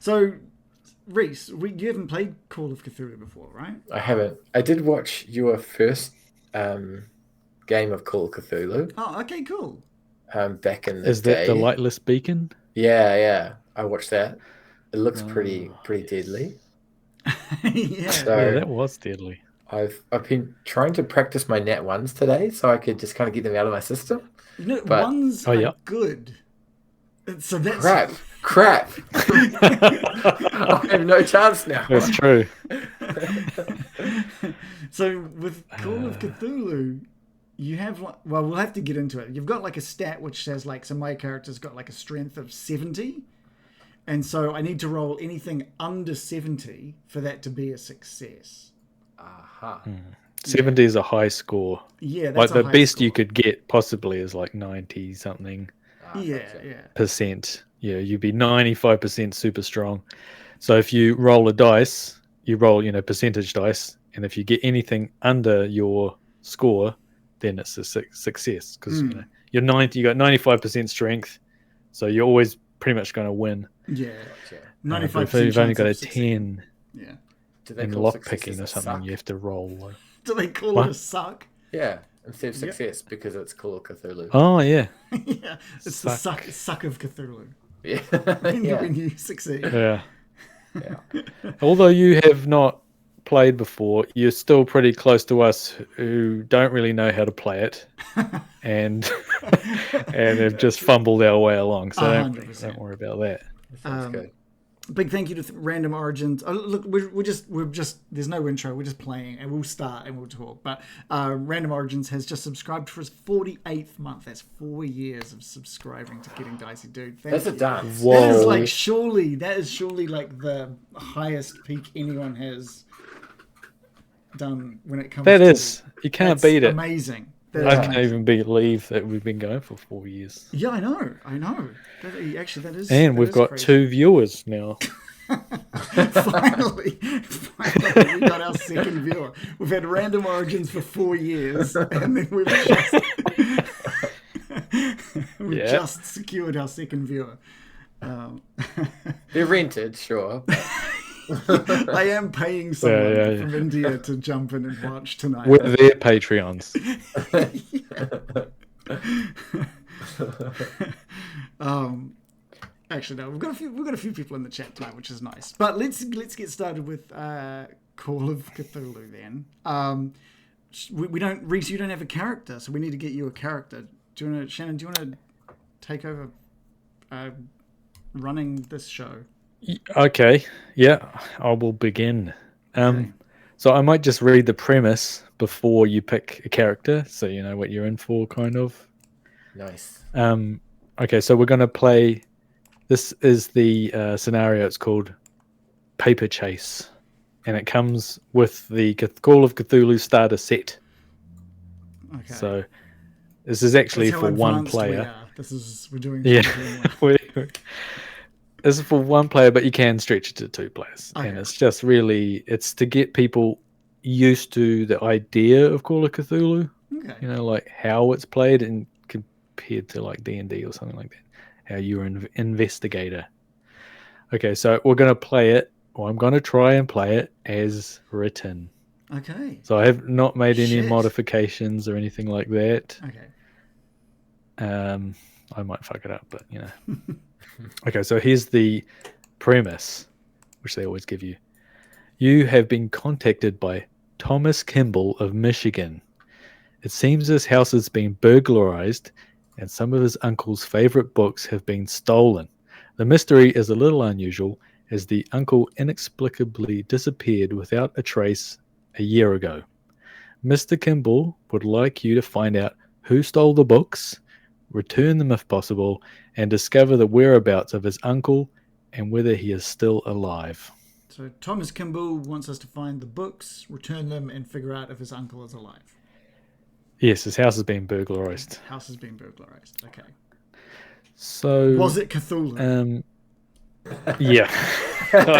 So, Reece, you haven't played Call of Cthulhu before, right? I haven't. I did watch your first game of Call of Cthulhu Oh, okay, cool. back in the Is that the day. lightless beacon? Yeah. I watched that. It looks pretty Yes. deadly. Yeah. So Yeah, that was deadly. I've been trying to practice my nat ones today, so I could just kind of get them out of my system. You know, But ones are good. So that's crap. I have no chance now. That's true. So with Call of Cthulhu, you have we'll have to get into it. You've got like a stat which says like, so my character's got like a strength of 70, and so I need to roll anything under 70 for that to be a success. Aha. 70 is a high score. Yeah, that's like the a high best score. you could get possibly is like 90 something Yeah. percent. Yeah, you'd be 95% super strong. So if you roll a dice, you roll, percentage dice, and if you get anything under your score, then it's a success because you got 95% strength, so you're always pretty much going to win. Yeah, Gotcha. 95%. If you've only got a succeeding. 10 Yeah. Do they in call lock successes picking or a something, suck? you have to roll. Like, Do they call it a suck? Yeah, instead of success because it's Call of Cthulhu. oh yeah, Yeah, it's the suck of Cthulhu. Yeah. When you succeed. yeah. Although you have not played before, you're still pretty close to us who don't really know how to play it, and have just fumbled our way along. So don't worry about that. Sounds good. Big thank you to Random Origins. Oh, look, we're just there's no intro. We're just playing, and we'll start and we'll talk. But Random Origins has just subscribed for his 48th month. That's 4 years of subscribing to Getting Dicey, dude. That's a dance. Whoa. That is surely like the highest peak anyone has done when it comes. You can't beat it. Amazing. I can't even believe that we've been going for 4 years. Yeah, I know. That is. And we've got crazy. 2 viewers now. Finally, we got our second viewer. We've had Random Origins for 4 years, and then we've just secured our second viewer. They're rented, sure. I am paying someone from India to jump in and watch tonight. With their Patreons. Actually, no, we've got a few people in the chat tonight, which is nice. But let's get started with Call of Cthulhu then. We don't, Reece, you don't have a character, so we need to get you a character. Shanon, do you want to take over running this show? Okay, yeah, I will begin. So I might just read the premise before you pick a character, so you know what you're in for, kind of. Nice. Okay, so we're going to play. This is the scenario. It's called Paper Chase, and it comes with the Call of Cthulhu starter set. Okay. So this is actually for one player. We're doing. Yeah. This is for one player, but you can stretch it to 2 players. Okay. And it's just really, it's to get people used to the idea of Call of Cthulhu. Okay. You know, like how it's played and compared to like D&D or something like that. How you're an investigator. Okay, so we're going to play it, or I'm going to try and play it as written. Okay. So I have not made any modifications or anything like that. Okay. I might fuck it up, but you know. Okay, so here's the premise, which they always give you. You have been contacted by Thomas Kimball of Michigan. It seems his house has been burglarized and some of his uncle's favorite books have been stolen. The mystery is a little unusual as the uncle inexplicably disappeared without a trace a year ago. Mr. Kimball would like you to find out who stole the books, return them if possible, and discover the whereabouts of his uncle and whether he is still alive. So Thomas Kimball wants us to find the books, return them, and figure out if his uncle is alive. Yes, his house has been burglarized. House has been burglarized. Okay. So was it Cthulhu? Yeah.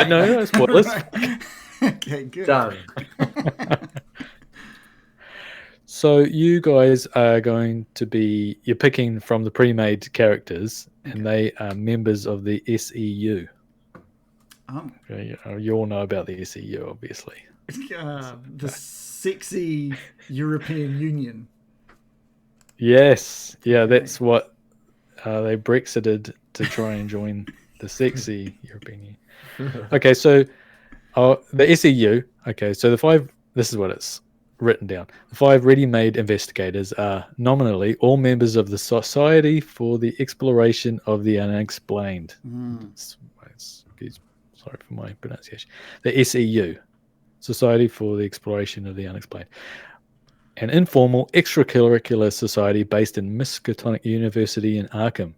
No spoilers. Okay, good. Done. So you guys are going to be, you're picking from the pre-made characters, and they are members of the SEU. Okay, you all know about the SEU, obviously. The sexy European Union. Yes, yeah, that's what they Brexited to try and join the sexy European Union. Okay, so the SEU. Okay, so the five. This is what it's written down. The five ready-made investigators are nominally all members of the Society for the Exploration of the Unexplained. Sorry for my pronunciation. The SEU, Society for the Exploration of the Unexplained. An informal extracurricular society based in Miskatonic University in Arkham.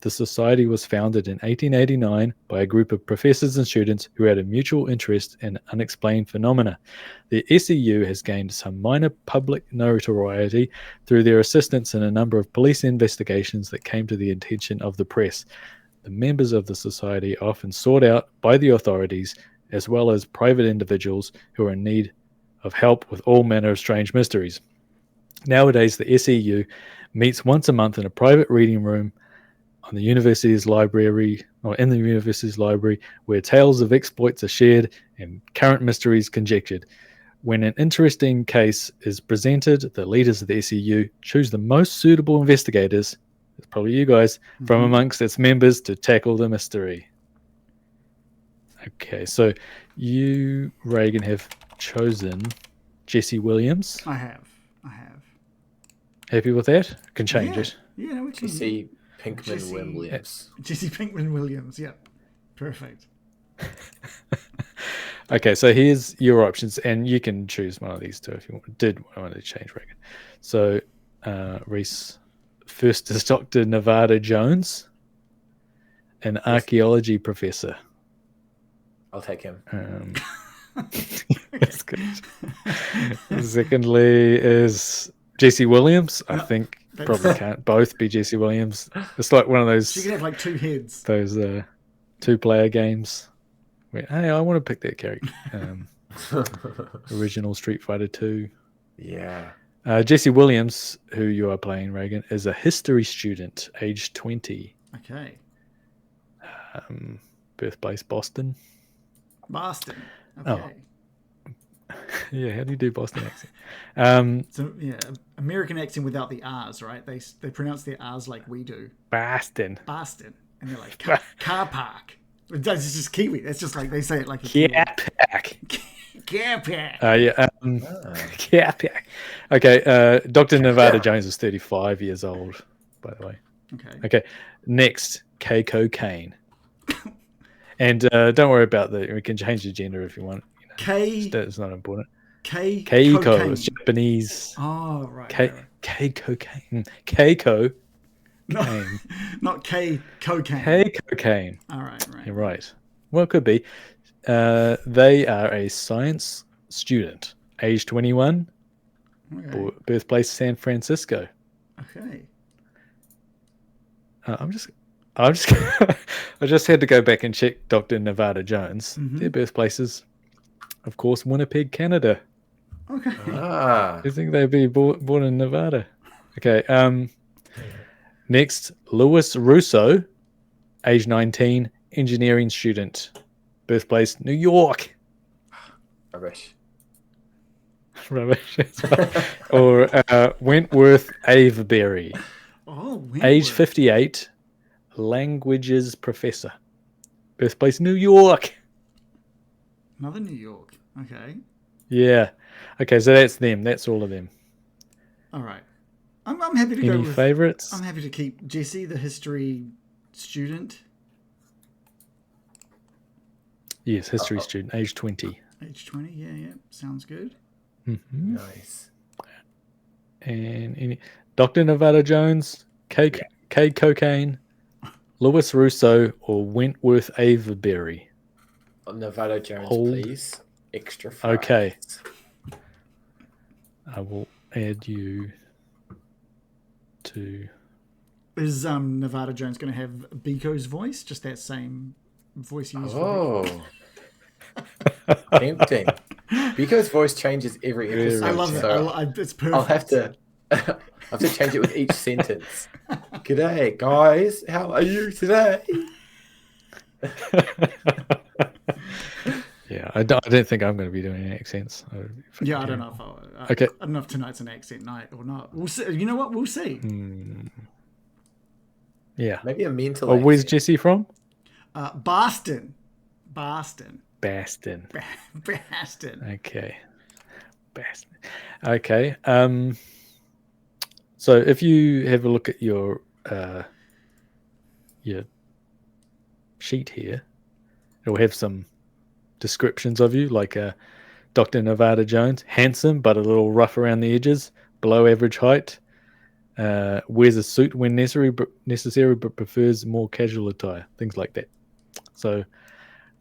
The society was founded in 1889 by a group of professors and students who had a mutual interest in unexplained phenomena. The SEU has gained some minor public notoriety through their assistance in a number of police investigations that came to the attention of the press. The members of the society are often sought out by the authorities as well as private individuals who are in need of help with all manner of strange mysteries. Nowadays, the SEU meets once a month in a private reading room on the university's library, or in the university's library, where tales of exploits are shared and current mysteries conjectured. When an interesting case is presented, the leaders of the SEU choose the most suitable investigators, it's probably you guys, from amongst its members to tackle the mystery. Okay, so you, Reagan, have chosen Jesse Williams. I have. Happy with that? Can change it. Yeah, we can. Jesse Pinkman-Williams. Jesse Pinkman-Williams, yeah. Perfect. Okay, so here's your options, and you can choose one of these two if you want to change Reagan. So, Reece, first is Dr. Nevada Jones, an archaeology professor. I'll take him. That's good. Secondly is Jesse Williams. I think probably can't both be Jesse Williams. It's like one of those. You can have like two heads. Those two-player games. Where, hey, I want to pick that character. Original Street Fighter 2. Yeah. Jesse Williams, who you are playing, Reagan, is a history student, age 20. Okay. Birthplace Boston. Boston. Okay. Yeah, how do you do Boston accent? So yeah, American accent without the R's, right? They pronounce their R's like we do. Boston. And they're like car park. That's just Kiwi. That's just like they say it like a Car pack. Car park. Car pack. Okay, Dr. Nevada Jones is 35 years old, by the way. Okay. Next, K cocaine. And don't worry about we can change the gender if you want. It's not important. Keiko. It's Japanese. Oh, right. K cocaine. Keiko. Not K cocaine. K cocaine. All right. You're right. Well, it could be. They are a science student, age 21, birthplace San Francisco. Okay. I just had to go back and check Dr. Nevada Jones. Their birthplaces, of course, Winnipeg, Canada. Okay. You think they'd be born in Nevada? Okay. Next, Louis Russo, age 19, engineering student, birthplace New York. Rubbish. Or Wentworth Avebury. Oh, Wentworth. Age 58, languages professor, birthplace New York. Another New York. Okay. Yeah. Okay, so that's them. That's all of them. All right. I'm happy to go with... Any favourites? I'm happy to keep Jesse, the history student. Yes, history student, age 20. Age 20, yeah. Sounds good. Mm-hmm. Nice. And Dr. Nevada Jones, K cocaine, Louis Russo, or Wentworth Avebury. Nevada Jones, please. Extra fries. Okay. I will add you to... Is Nevada Jones going to have Biko's voice? Just that same voice you use for Biko? Tempting. Biko's voice changes every episode. I love it. So it's perfect. I'll have to change it with each sentence. G'day, guys. How are you today? I don't think I'm going to be doing any accents. Yeah, I don't know if Okay. I don't know if tonight's an accent night or not. We'll see. You know what? We'll see. Yeah. Maybe a mental. Well, where's accent. Jesse from? Boston. Baston. Boston. Okay. Baston. Okay. So if you have a look at your sheet here, it'll have some descriptions of you, like Dr. Nevada Jones, handsome but a little rough around the edges, below average height, wears a suit when necessary but prefers more casual attire, things like that. So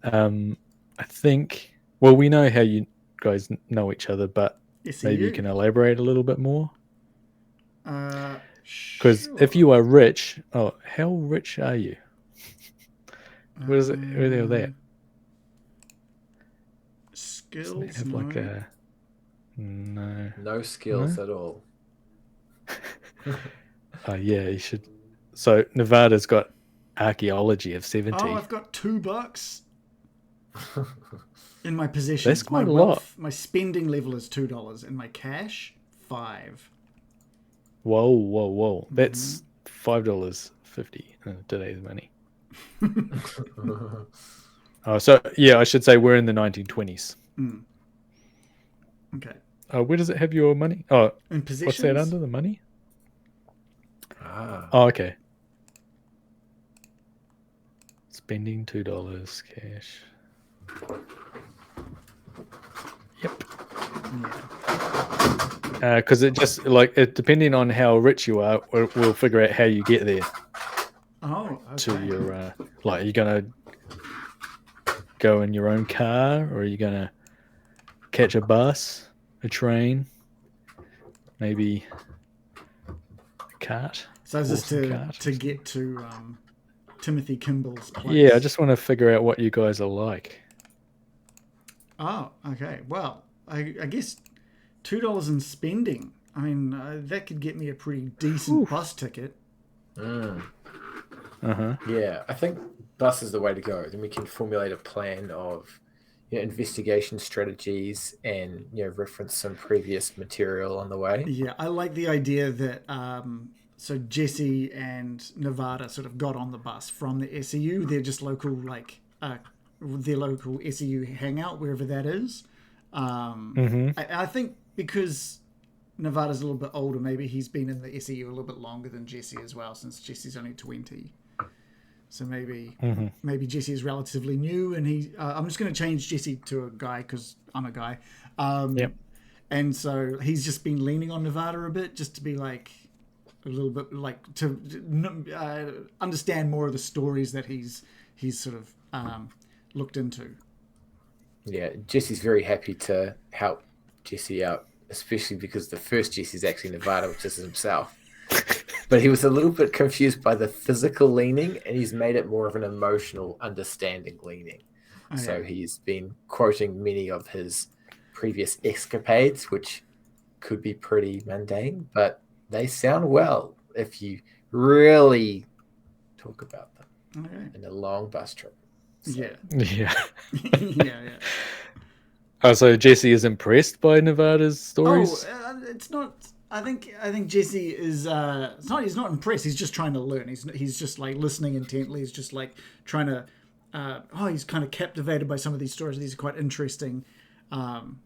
I think, well, we know how you guys know each other, but maybe you can elaborate a little bit more. Because if you are rich, how rich are you? Where is it? Where are they at? Skills? Have like a No skills at all. Yeah, you should. So Nevada's got archaeology of 70. Oh, I've got $2 in my possessions. That's quite my a lot. My spending level is $2, and my cash $5. Whoa! That's $5.50 in today's money. So yeah, I should say we're in the 1920s. Okay. Where does it have your money? Oh, in possessions. What's that under the money? Ah. Oh, okay. Spending $2 cash. Yep. Because it just depending on how rich you are, we'll figure out how you get there. Oh, okay. To your are you gonna go in your own car, or are you gonna catch a bus, a train, maybe a cart? So is this to get to Timothy Kimball's place? Yeah, I just want to figure out what you guys are like. Oh, okay. Well, I guess $2 in spending. I mean, that could get me a pretty decent bus ticket. Yeah, I think bus is the way to go. Then we can formulate a plan of investigation strategies and reference some previous material on the way. Yeah, I like the idea that so Jesse and Nevada sort of got on the bus from the SEU. They're just local, their local SEU hangout, wherever that is. I think because Nevada's a little bit older, maybe he's been in the SEU a little bit longer than Jesse as well, since Jesse's only 20. So maybe Jesse is relatively new, and I'm just going to change Jesse to a guy because I'm a guy. Yep. And so he's just been leaning on Nevada a bit, just to be like a little bit to understand more of the stories that he's sort of looked into. Yeah, Jesse's very happy to help Jesse out, especially because the first Jesse's actually Nevada, which is himself. But he was a little bit confused by the physical leaning, and he's made it more of an emotional, understanding leaning. Okay. So he's been quoting many of his previous escapades, which could be pretty mundane, but they sound well if you really talk about them in a long bus trip. So. Yeah. Yeah. Oh, so Jesse is impressed by Nevada's stories? Oh, it's not. I think Jesse is. It's not. He's not impressed. He's just trying to learn. He's just like listening intently. He's just like trying to. He's kind of captivated by some of these stories. These are quite interesting, and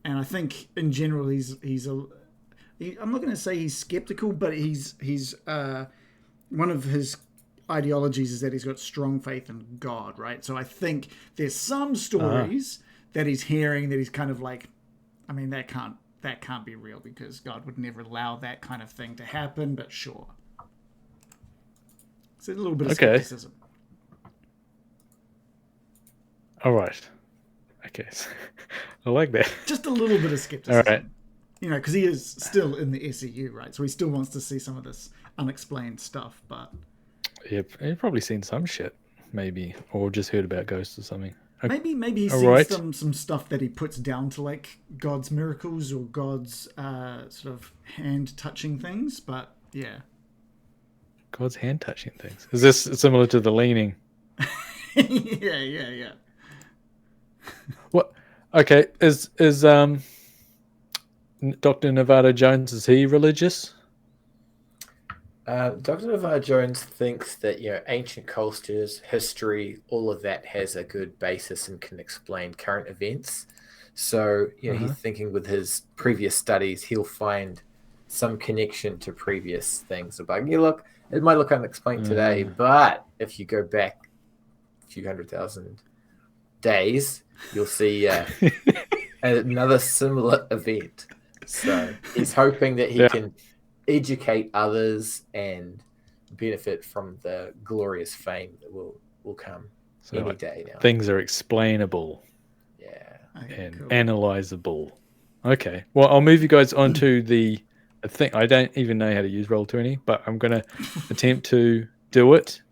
I think in general I'm not going to say he's skeptical, but he's one of his ideologies is that he's got strong faith in God, right? So I think there's some stories that he's hearing that he's kind of like, I mean, that can't be real because God would never allow that kind of thing to happen, but sure. It's a little bit of skepticism. All right. Okay. I like that. Just a little bit of skepticism. All right. Because he is still in the SEU, right? So he still wants to see some of this unexplained stuff, but... Yeah, you've probably seen some shit, maybe, or just heard about ghosts or something. Okay. Maybe he's seen some stuff that he puts down to like God's miracles or God's sort of hand touching things, but yeah. God's hand touching things. Is this similar to the leaning? Yeah. What? Okay, is Dr. Nevada Jones, is he religious? Dr. Navarre Jones thinks that ancient cultures, history, all of that has a good basis and can explain current events. So he's thinking with his previous studies, he'll find some connection to previous things. Like, look, it might look unexplained today, but if you go back a few 100,000 days, you'll see another similar event. So he's hoping that he can educate others and benefit from the glorious fame that will come any day now. Things are explainable. Yeah. Okay, and cool. analyzable. Okay. Well, I'll move you guys on to the thing. I don't even know how to use Roll20, but I'm going to attempt to do it.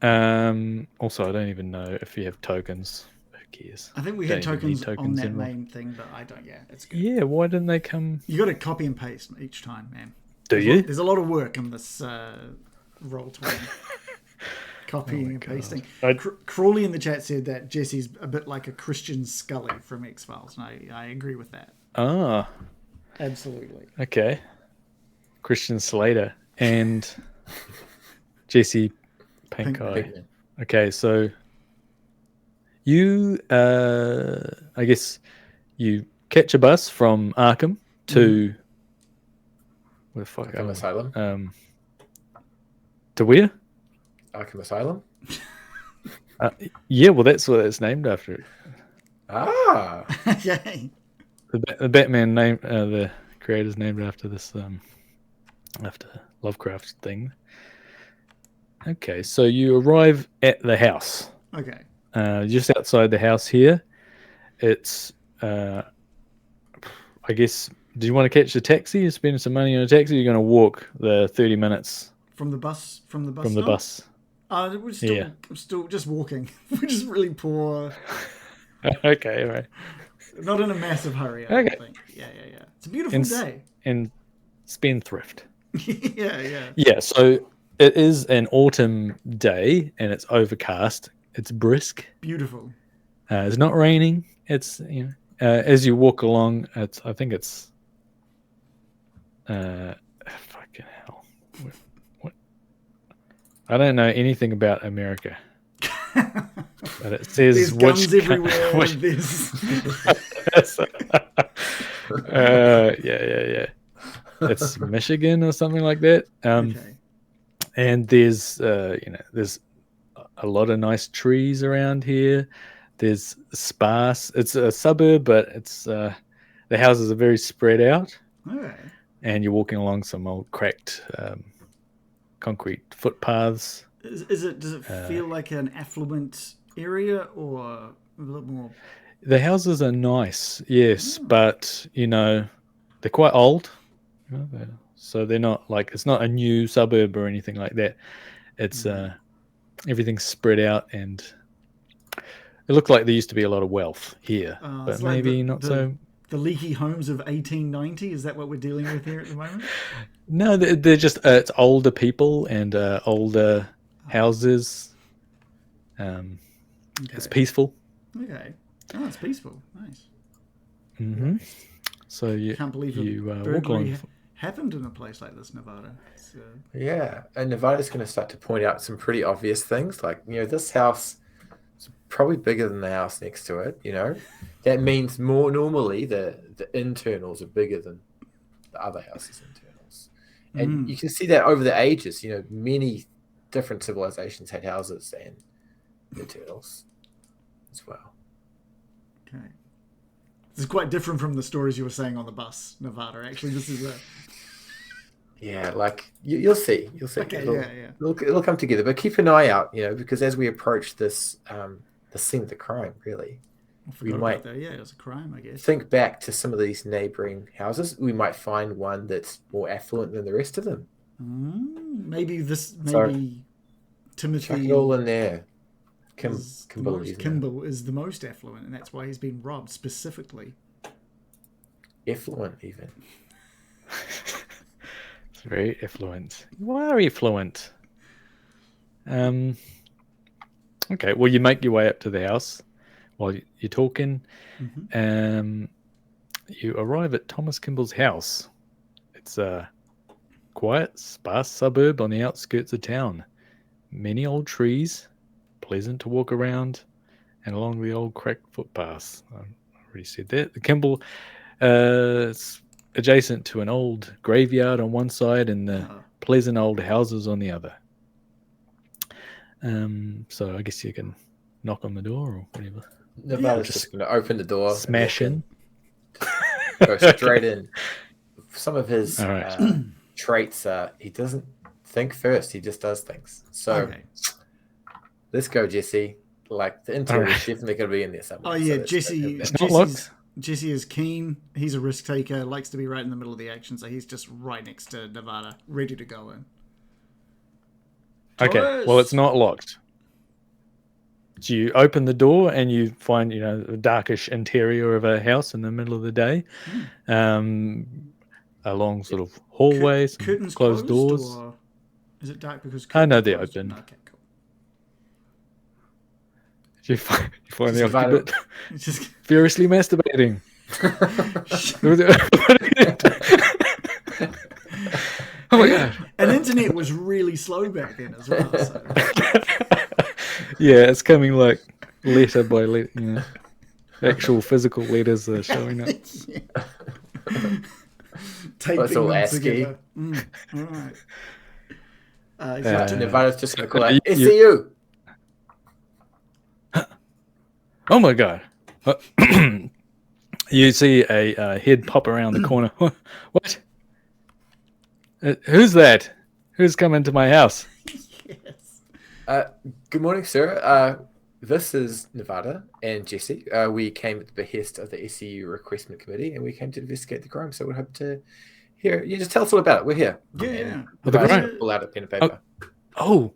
Also, I don't even know if you have tokens. Who cares? I think we Don't had even need tokens on that in Roll. main thing, but I don't. Yeah, it's good. Yeah, why didn't they come? You got to copy and paste each time, man. There's a lot of work in this Roll20. Copying and pasting. Crawley in the chat said that Jesse's a bit like a Christian Scully from X-Files, and I agree with that. Ah. Absolutely. Okay. Christian Slater and Jesse Pinkeye. Okay, so you, I guess, you catch a bus from Arkham to where the fuck? Arkham Asylum. To where? Arkham Asylum. Yeah, well, that's what it's named after. Ah. Yay. The Batman name, the creator's named after this, after Lovecraft thing. Okay, so you arrive at the house. Okay. Just outside the house here. It's, I guess, do you want to catch a taxi? You're spending some money on a taxi? You're going to walk the 30 minutes from the bus. From the stop? Bus. We're still just walking. We're just really poor. Okay, all right. Not in a massive hurry, I don't think. Yeah. It's a beautiful day. And spendthrift. Yeah. Yeah, so it is an autumn day and it's overcast. It's brisk. Beautiful. It's not raining. It's, as you walk along, I think it's fucking hell. What? I don't know anything about America. But it says there's guns everywhere. Yeah. It's Michigan or something like that. Okay. And there's there's a lot of nice trees around here. There's sparse. It's a suburb, but it's the houses are very spread out. Okay. And you're walking along some old cracked concrete footpaths. Does it feel like an affluent area or a little more? The houses are nice, yes, but they're quite old. So they're not like, it's not a new suburb or anything like that. It's everything's spread out, and it looked like there used to be a lot of wealth here, but maybe like not so. The leaky homes of 1890, is that what we're dealing with here at the moment? No, they're just it's older people and older houses. It's peaceful. Okay. Oh, it's peaceful. Nice. Mm-hmm. So you can't believe you walk along. Happened in a place like this, Nevada. Yeah, and Nevada's going to start to point out some pretty obvious things, like this house is probably bigger than the house next to it. That means more normally the internals are bigger than the other house's internals, and you can see that over the ages. Many different civilizations had houses and internals as well. Okay. This is quite different from the stories you were saying on the bus, Nevada. Actually, this is a... Yeah, like you'll see. Okay, it'll come together. But keep an eye out, because as we approach this, the scene of the crime, really, we might it was a crime, I guess. Think back to some of these neighboring houses. We might find one that's more affluent than the rest of them. Maybe Timothy. Chuck it all in there. Kimball is the most affluent, and that's why he's been robbed specifically. Effluent, even. It's very affluent. You are affluent. Okay, well, you make your way up to the house. while you're talking. Mm-hmm. You arrive at Thomas Kimball's house. It's a quiet, sparse suburb on the outskirts of town. Many old trees, pleasant to walk around, and along the old cracked footpaths. I already said that. The Kimball is adjacent to an old graveyard on one side and the pleasant old houses on the other. So I guess you can knock on the door or whatever. Nevada's just going to open the door. Smash in. Go straight in. Some of his All traits are he doesn't think first, he just does things. So let's go, Jesse. Like the interior is definitely going to be in there somewhere. Oh yeah, so Jesse is keen. He's a risk taker. Likes to be right in the middle of the action, so he's just right next to Nevada, ready to go in. Okay, well, it's not locked. So you open the door and you find, a darkish interior of a house in the middle of the day. A long sort of hallway, some curtains closed doors. Or is it dark because I know curtains they're closed? open. Okay, cool. You find the occupant Just furiously masturbating. Oh my god! And internet was really slow back then as well. So. Yeah, it's coming like letter by letter. Actual physical letters are showing up. Taping all them ASCII. together. All right. Nevada's just going to call out SCU. Oh my god! You see a head pop around the corner. What? Who's that? Who's come into my house? Yes. Good morning, sir. This is Nevada and Jesse. We came at the behest of the SCU Requestment Committee, and we came to investigate the crime. So we hope to hear. You just tell us all about it. We're here. Yeah. Nevada's going to pull out a pen and paper. Oh,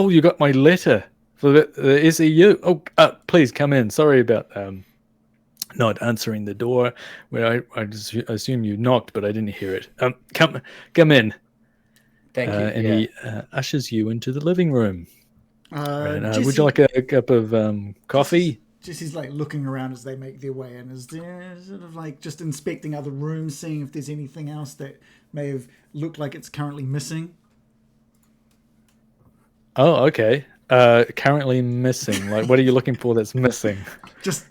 you got my letter for the SCU. Oh, please come in. Sorry about not answering the door. Where I just assume you knocked, but I didn't hear it. Come in. Thank you. And he ushers you into the living room. Jesse, would you like a cup of coffee? Jesse's like looking around as they make their way in, sort of like just inspecting other rooms, seeing if there's anything else that may have looked like it's currently missing. Oh, okay. Currently missing. Like, what are you looking for that's missing? Just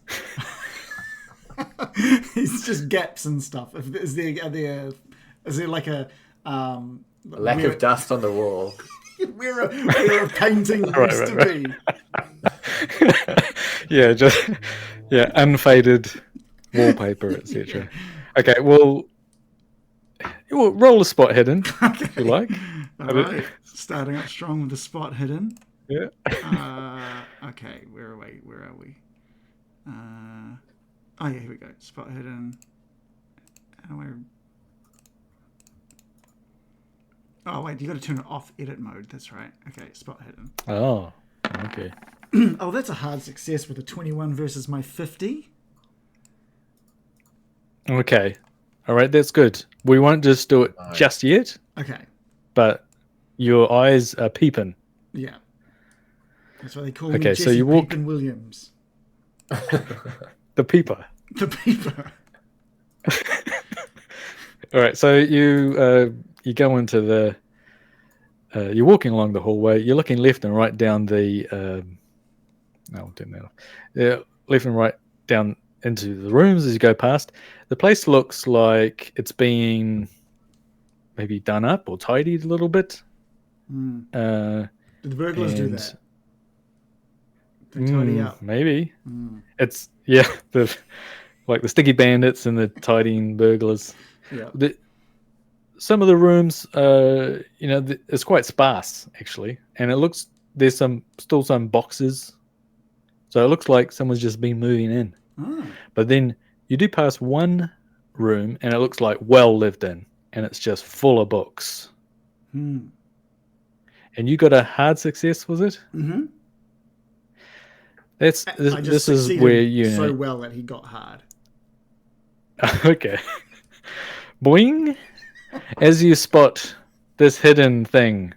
it's just gaps and stuff. Is there like a lack of dust on the wall? where a painting used to be. Yeah, unfaded wallpaper, etc. Okay, well, roll a spot hidden if you like. All right, starting up strong with the spot hidden. Yeah. Okay, where are we? Oh yeah, here we go. Spot hidden. How do I? Oh wait, you got to turn it off edit mode. That's right. Okay, spot hidden. Oh, okay. Oh, that's a hard success with a 21 versus my 50. Okay. All right, that's good. We won't just do it just yet. Okay. But your eyes are peeping. Yeah. That's why they call me Jesse so you walk... Peepin' Williams. The peeper. The peeper. All right, so you go into the... you're walking along the hallway. You're looking left and right down the... I'll turn that off. Yeah, left and right down into the rooms as you go past. The place looks like it's being maybe done up or tidied a little bit. Did the burglars do that? They tidy up. Maybe. It's the sticky bandits and the tidying burglars. Yeah. Some of the rooms, it's quite sparse actually, and it looks there's still some boxes. So it looks like someone's just been moving in. But then you do pass one room and it looks like well lived in, and it's just full of books. And you got a hard success, was it? Mm-hmm. This is where you so well that he got hard. Okay. Boing. As you spot this hidden thing,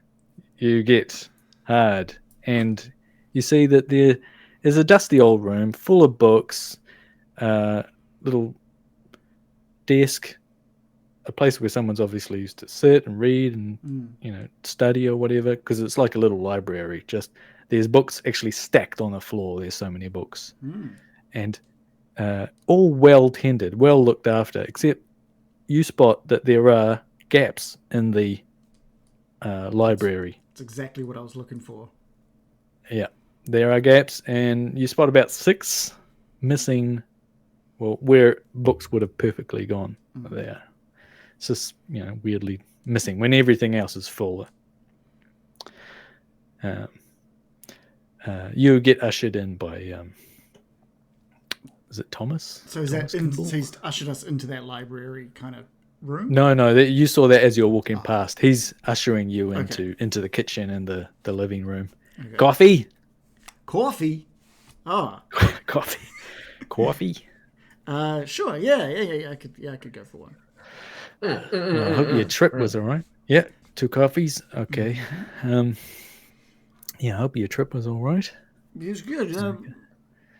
you get hard, and you see that there It's a dusty old room full of books, little desk, a place where someone's obviously used to sit and read and study or whatever, because it's like a little library. Just there's books actually stacked on the floor. There's so many books, and all well tended, well looked after, except you spot that there are gaps in the library. That's exactly what I was looking for. Yeah, there are gaps, and you spot about 6 missing, well, where books would have perfectly gone there. It's just, weirdly missing when everything else is full. You get ushered in by, is it Thomas? So so he's ushered us into that library kind of room? No, you saw that as you're walking past. He's ushering you into the kitchen and the living room. Okay. Coffee? Oh. Coffee? Sure. Yeah. I could go for one. I hope your trip was all right. Yeah, 2 coffees. Okay. I hope your trip was all right. It was good.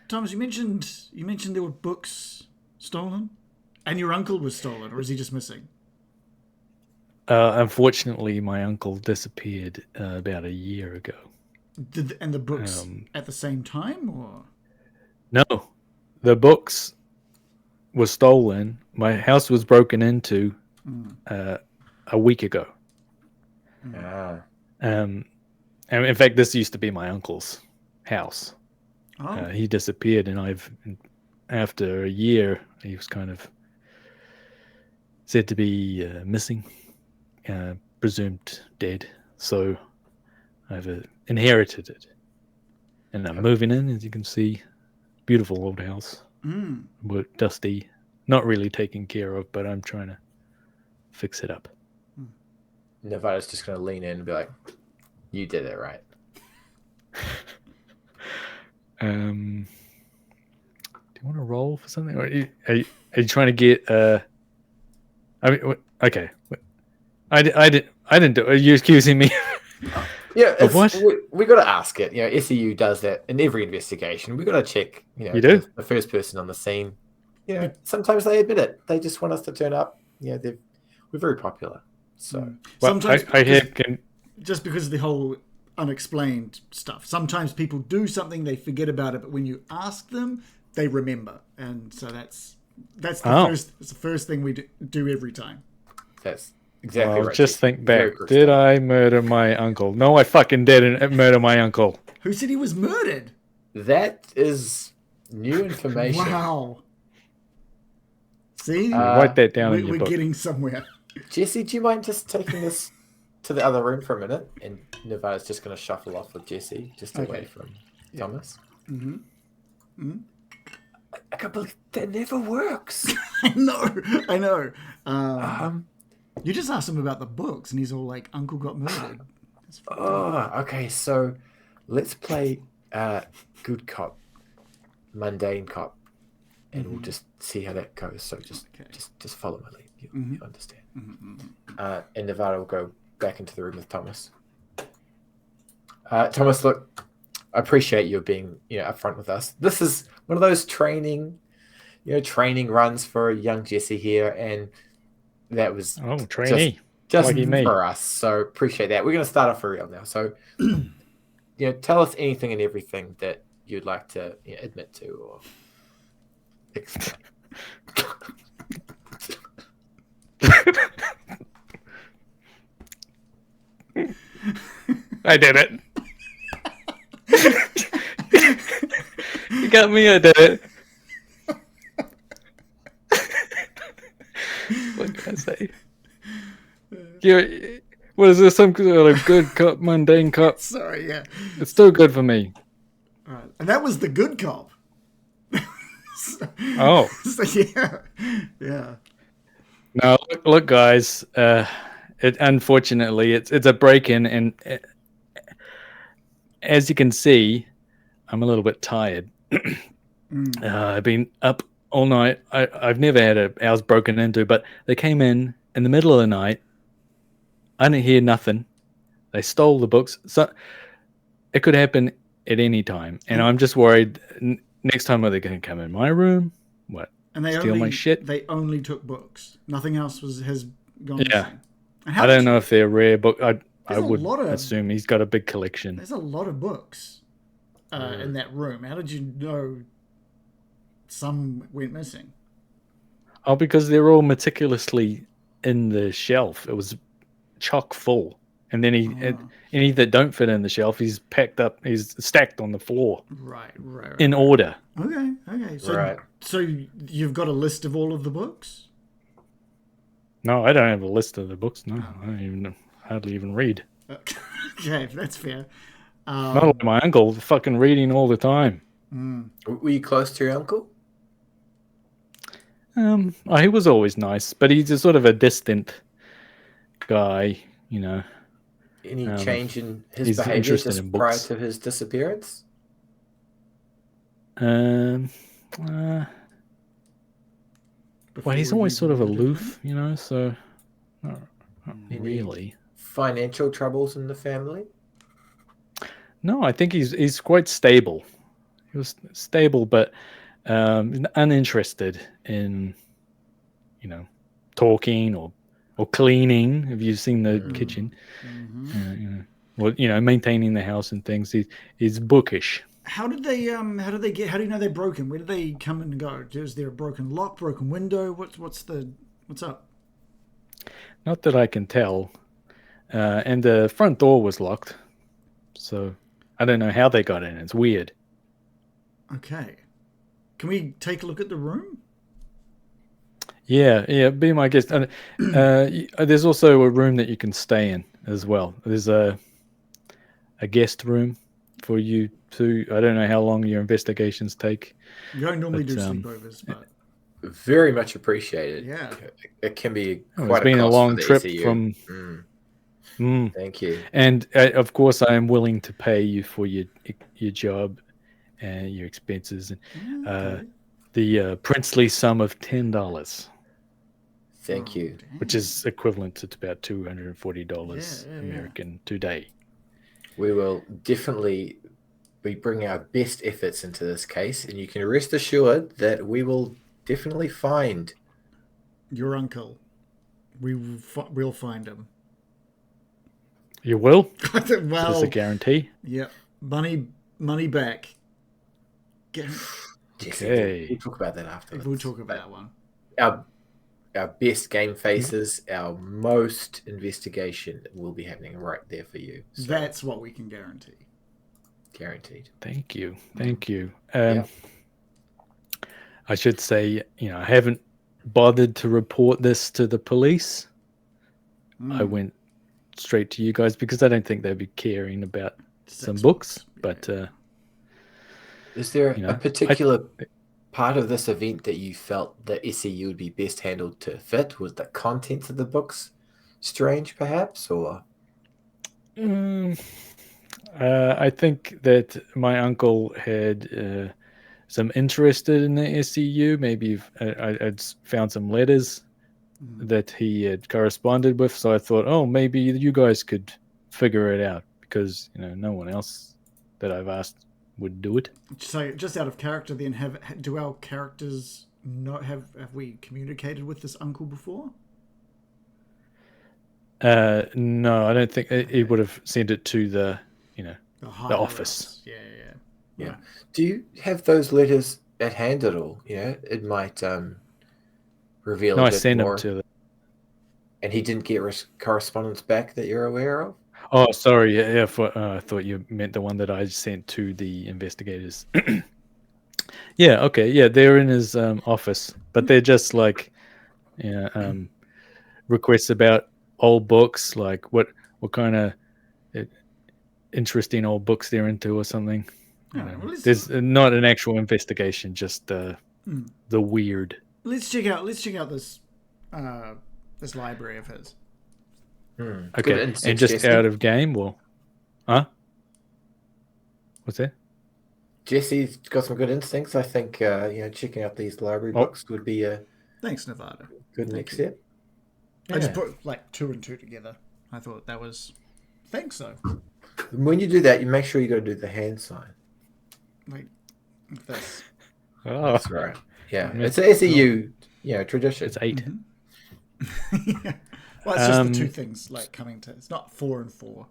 Thomas, you mentioned there were books stolen, and your uncle was stolen, or is he just missing? Unfortunately, my uncle disappeared about a year ago. And the books at the same time, or? No, the books were stolen. My house was broken into a week ago. And in fact, this used to be my uncle's house. Oh. He disappeared, and after a year, he was kind of said to be missing, presumed dead. So I've inherited it, and I'm moving in, as you can see. Beautiful old house, but dusty, not really taken care of, but I'm trying to fix it up. Nevada's just going to lean in and be like, you did it right. Do you want to roll for something? Or are you trying to get okay. I didn't do it. Are you accusing me? Yeah, of what? We got to ask it. SEU does that in every investigation. We got to check. You do? The first person on the scene. Sometimes they admit it. They just want us to turn up. We're very popular. So sometimes just because of the whole unexplained stuff. Sometimes people do something, they forget about it, but when you ask them, they remember, and so that's the first thing we do every time. That's exactly right. Just think back. Did I murder my uncle? No, I fucking didn't murder my uncle. Who said he was murdered? That is new information. Wow. See? Write that down in your book. We're getting somewhere. Jesse, do you mind just taking this to the other room for a minute? And Nevada's just going to shuffle off with Jesse, just away from Thomas. I can't believe that never works. I know. You just asked him about the books, and he's all like, "Uncle got murdered." Okay. So let's play good cop, mundane cop, and we'll just see how that goes. So just follow my lead. You understand. And Nevada will go back into the room with Thomas. Thomas, look, I appreciate you being upfront with us. This is one of those training runs for young Jesse here, and that was trainee just for us. So appreciate that. We're going to start off for real now. So tell us anything and everything that you'd like to admit to or explain. I did it. You got me. I did it. What can I say? What is this? Some sort of good cop, mundane cop? Sorry, yeah. It's still good for me. All right. And that was the good cop. Oh. So, yeah. No, look, guys. Unfortunately, it's a break-in, and as you can see, I'm a little bit tired. I've been up all night. I've never had a house broken into, but they came in the middle of the night. I didn't hear nothing. They stole the books. So it could happen at any time, and I'm just worried. Next time, are they going to come in my room? What? And Steal my shit? They only took books. Nothing else has gone Yeah. missing. And how I don't did know if they're rare book. I There's a would lot of- assume he's got a big collection. There's a lot of books in that room. How did you know some went missing? Oh, because they're all meticulously in the shelf. It was chock full, and then any that don't fit in the shelf, he's packed up. He's stacked on the floor Right. in order. Okay. So you've got a list of all of the books? No, I don't have a list of the books. No, I don't hardly even read. Okay, that's fair. Not like my uncle, fucking reading all the time. Were you close to your uncle? He was always nice, but he's a sort of a distant guy, you know. Any change in his he's behavior interested just in prior books. to his disappearance? Well, he's always sort of aloof, you know, so not Any really. Financial troubles in the family? No, I think he's quite stable. He was stable, but uninterested in, you know, talking or cleaning. Have you seen the kitchen? You know, well, you know, maintaining the house and things. He's bookish. How do you know they're broken? Where do they come and go? Is there a broken lock, broken window? What's up? Not that I can tell. And the front door was locked, so I don't know how they got in. It's weird. Okay. Can we take a look at the room? Yeah, be my guest. There's also a room that you can stay in as well. There's a guest room for you to. I don't know how long your investigations take. You don't normally do sleepovers, but very much appreciated. Yeah, it can be It's quite been a cost long for the trip ECU. from. Thank you. And of course, I am willing to pay you for your job and your expenses, and the princely sum of $10. Thank you. Which is equivalent to about $240 American today. We will definitely be bringing our best efforts into this case, and you can rest assured that we will definitely find your uncle. We'll find him. You will? Well, there's a guarantee. Yeah, money back. Okay. We'll talk about that afterwards. We'll talk about that one. Our best game faces, our most investigation will be happening right there for you. So that's what we can guarantee. Guaranteed. Thank you. I should say, you know, I haven't bothered to report this to the police. I went straight to you guys because I don't think they'd be caring about some books. But is there a particular part of this event that you felt the SCU would be best handled to fit? Was the contents of the books strange, perhaps, or? I think that my uncle had some interest in the SCU. Maybe I'd found some letters that he had corresponded with, so I thought, oh, maybe you guys could figure it out because no one else that I've asked would do it. So, just out of character, then, do our characters have we communicated with this uncle before? No, I don't think he would have sent it to the office. Yeah. Right. Do you have those letters at hand at all? It might reveal. No, a I bit sent more. them to the. And he didn't get correspondence back that you're aware of? Oh, sorry. Yeah, I thought you meant the one that I sent to the investigators. Yeah, okay. Yeah, they're in his office, but they're just like requests about old books, like what kind of interesting old books they're into or something. There's not an actual investigation, just the weird. Let's check out this this library of his. Okay, and just out of game, well, huh? What's that? Jesse's got some good instincts. I think checking out these library books would be a thanks, Nevada. Good next step. I just put like 2 and 2 together. I thought that was thanks though. When you do that, you make sure you got to do the hand sign. Like this. Oh, That's right. Yeah, Yeah. it's an SEU, tradition. it's 8. Yeah. Well, it's just the two things like coming to. It's not 4 and 4.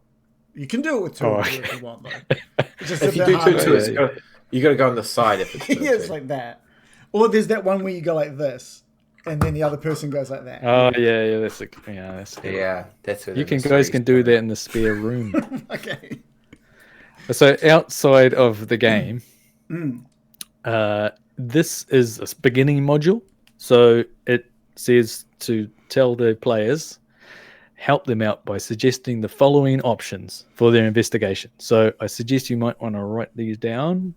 You can do it with 2 and 2 if you want, though. It's just If a you bit do two, harder. you got to go on the side if it's 2 and Yeah, it's 2. like that. Or there's that one where you go like this, and then the other person goes like that. Oh yeah, that's Yeah, that's where you the guys mysteries can do come that in. in the spare room. Okay. So outside of the game, this is a beginning module. So it says to tell the players, help them out by suggesting the following options for their investigation. So I suggest you might want to write these down,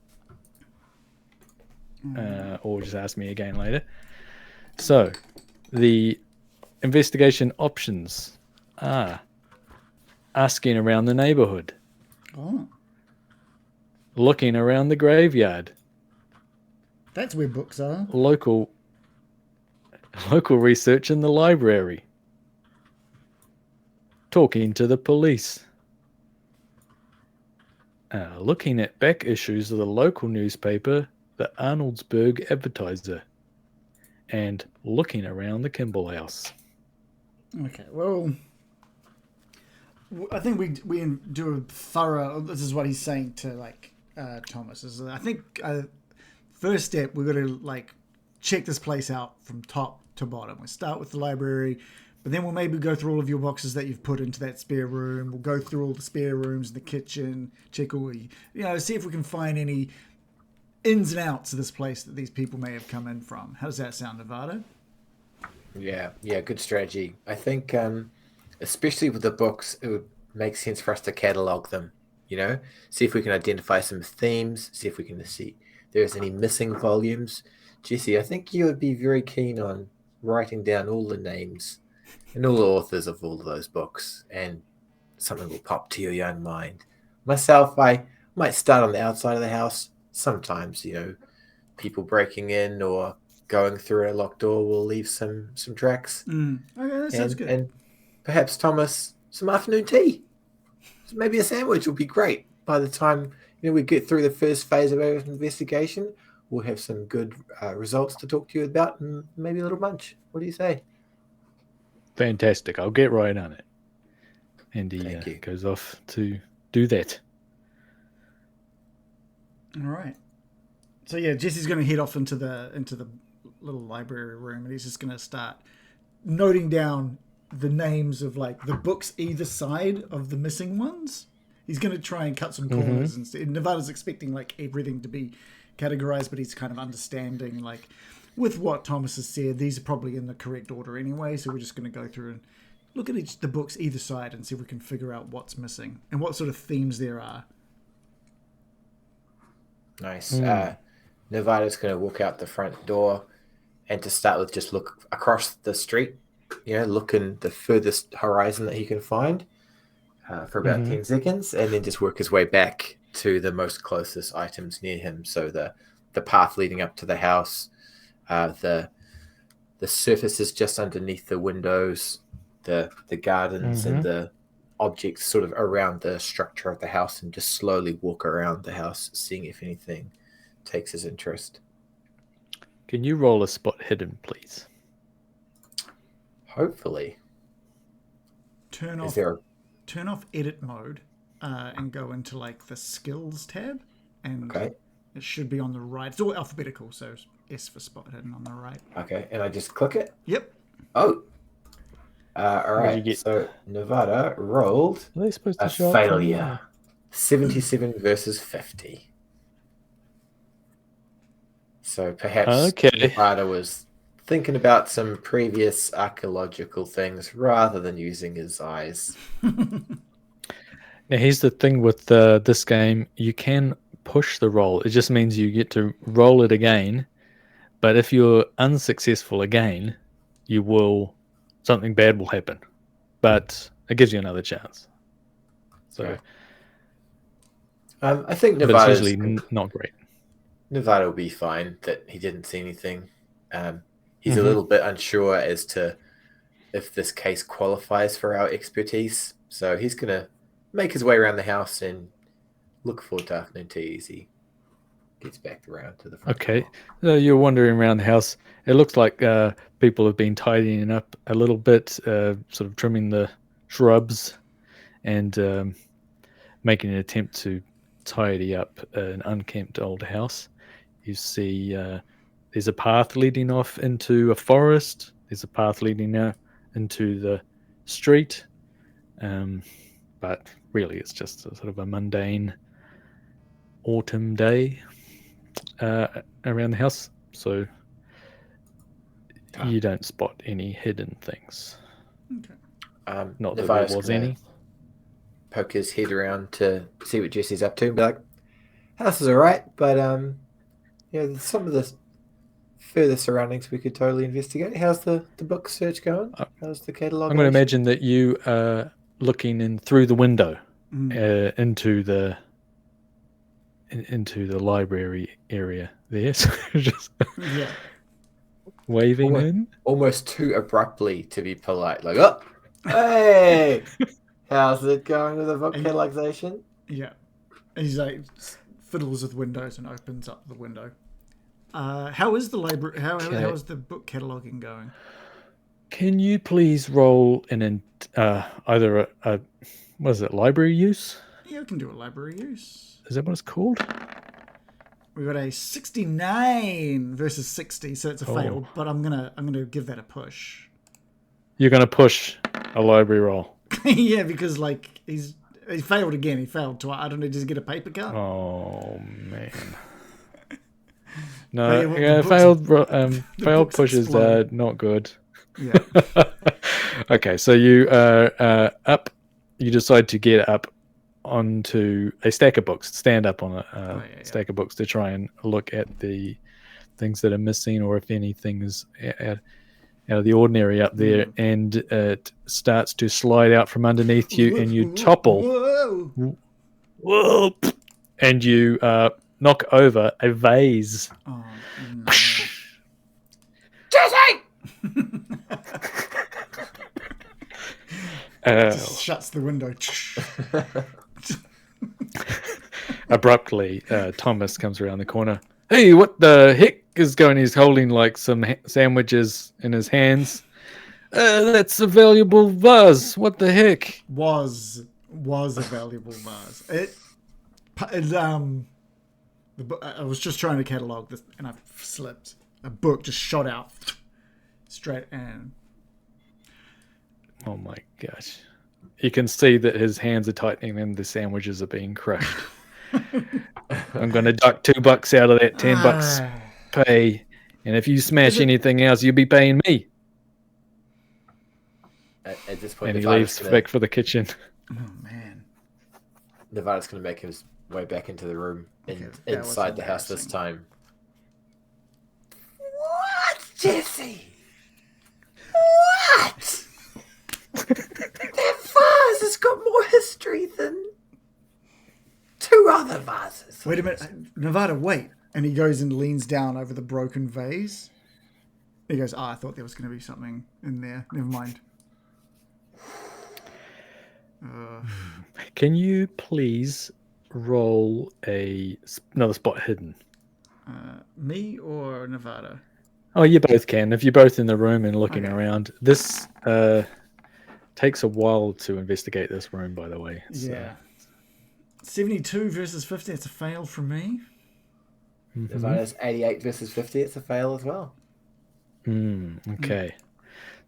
or just ask me again later. So the investigation options are asking around the neighborhood, Oh, looking around the graveyard, that's where books are. local research in the library, talking to the police, looking at back issues of the local newspaper, the Arnoldsburg Advertiser, and looking around the Kimball house. Okay, well, I think we do a thorough. This is what he's saying to Thomas. Is I think first step we've got to check this place out from top to bottom. We start with the library, but then we'll maybe go through all of your boxes that you've put into that spare room. We'll go through all the spare rooms in the kitchen, check all see if we can find any ins and outs of this place that these people may have come in from. How does that sound, Nevada? Yeah, good strategy. I think, especially with the books, it would make sense for us to catalog them. See if we can identify some themes. See if we can see if there's any missing volumes. Jesse, I think you would be very keen on writing down all the names and all the authors of all of those books, and something will pop to your young mind. Myself, I might start on the outside of the house. Sometimes, people breaking in or going through a locked door will leave some tracks. Okay, that sounds good. And perhaps, Thomas, some afternoon tea. So maybe a sandwich will be great. By the time we get through the first phase of our investigation, we'll have some good results to talk to you about, and maybe a little lunch. What do you say? Fantastic. I'll get right on it. And he Thank you. goes off to do that. All right. So yeah, Jesse's going to head off into the little library room, and he's just going to start noting down the names of the books either side of the missing ones. He's going to try and cut some corners, and Nevada's expecting everything to be categorized, but he's kind of understanding with what Thomas has said, these are probably in the correct order anyway. So we're just going to go through and look at the books either side and see if we can figure out what's missing and what sort of themes there are. Nice. Nevada's going to walk out the front door, and to start with, just look across the street, look in the furthest horizon that he can find for about 10 seconds, and then just work his way back to the most closest items near him. So the path leading up to the house, the surfaces just underneath the windows, the gardens, and the objects sort of around the structure of the house, and just slowly walk around the house, seeing if anything takes his interest. Can you roll a spot hidden, please? Hopefully. Turn off edit mode and go into the skills tab, and it should be on the right. It's all alphabetical, so S for spot hidden on the right. Okay, and I just click it? Yep. Oh. All right, so Nevada rolled Are they supposed to a show up failure. 77 versus 50. So perhaps Nevada was thinking about some previous archaeological things rather than using his eyes. Now, here's the thing with this game. You can push the roll. It just means you get to roll it again. But if you're unsuccessful again, something bad will happen. But it gives you another chance. So I think but Nevada's it's usually not great. Nevada will be fine that he didn't see anything. He's a little bit unsure as to if this case qualifies for our expertise. So he's going to make his way around the house and look for dark tea as he gets back around to the front Okay, door. so you're wandering around the house. It looks like people have been tidying up a little bit, sort of trimming the shrubs and making an attempt to tidy up an unkempt old house. You see there's a path leading off into a forest. There's a path leading out into the street. But really it's just a sort of a mundane autumn day around the house. So you don't spot any hidden things. Okay. Not that there was any. Poke his head around to see what Jesse's up to and be like, house is alright, but some of the further surroundings we could totally investigate. How's the book search going? How's the catalogue? I'm going to imagine that you are looking in through the window into the library area there. So just waving in. Almost too abruptly to be polite. Like, oh, hey, how's it going with the book catalogization? Yeah. And he's like, fiddles with windows and opens up the window. How is the library? How is the book cataloging going? Can you please roll either a what is it, library use? Yeah, we can do a library use. Is that what it's called? We got a 69 versus 60, so it's a fail. But I'm gonna give that a push. You're gonna push a library roll. Yeah, because like he failed again. He failed twice. I don't know. Does he get a paper cut? Oh man. No, failed pushes are not good. Yeah. Okay, so you up. You decide to get up onto a stack of books, stand up on a stack of books to try and look at the things that are missing, or if anything is out of the ordinary up there, and it starts to slide out from underneath you, and you topple. Whoa! And you knock over a vase. Oh, no. Jesse! Just shuts the window. Abruptly, Thomas comes around the corner. Hey, what the heck is going? He's holding like some sandwiches in his hands. That's a valuable vase. What the heck? Was a valuable vase. I was just trying to catalog this, and I slipped. A book just shot out straight and. Oh my gosh! You can see that his hands are tightening and the sandwiches are being crushed. I'm going to duck $2 out of that $10 pay, and if you smash anything else, you'll be paying me. At this point, and he leaves back for the kitchen. Oh man! Nevada's going to make his way back into the room inside the house this time. What, Jesse? What? That vase has got more history than 2 other vases. Wait a minute, Nevada, wait. And he goes and leans down over the broken vase. He goes, I thought there was going to be something in there. Never mind. Can you please roll another spot hidden? Me or Nevada? Oh, you both can. If you're both in the room and looking around. This takes a while to investigate this room, by the way. So. Yeah. 72 versus 50, it's a fail from me. Nevada's 88 versus 50, it's a fail as well. Okay.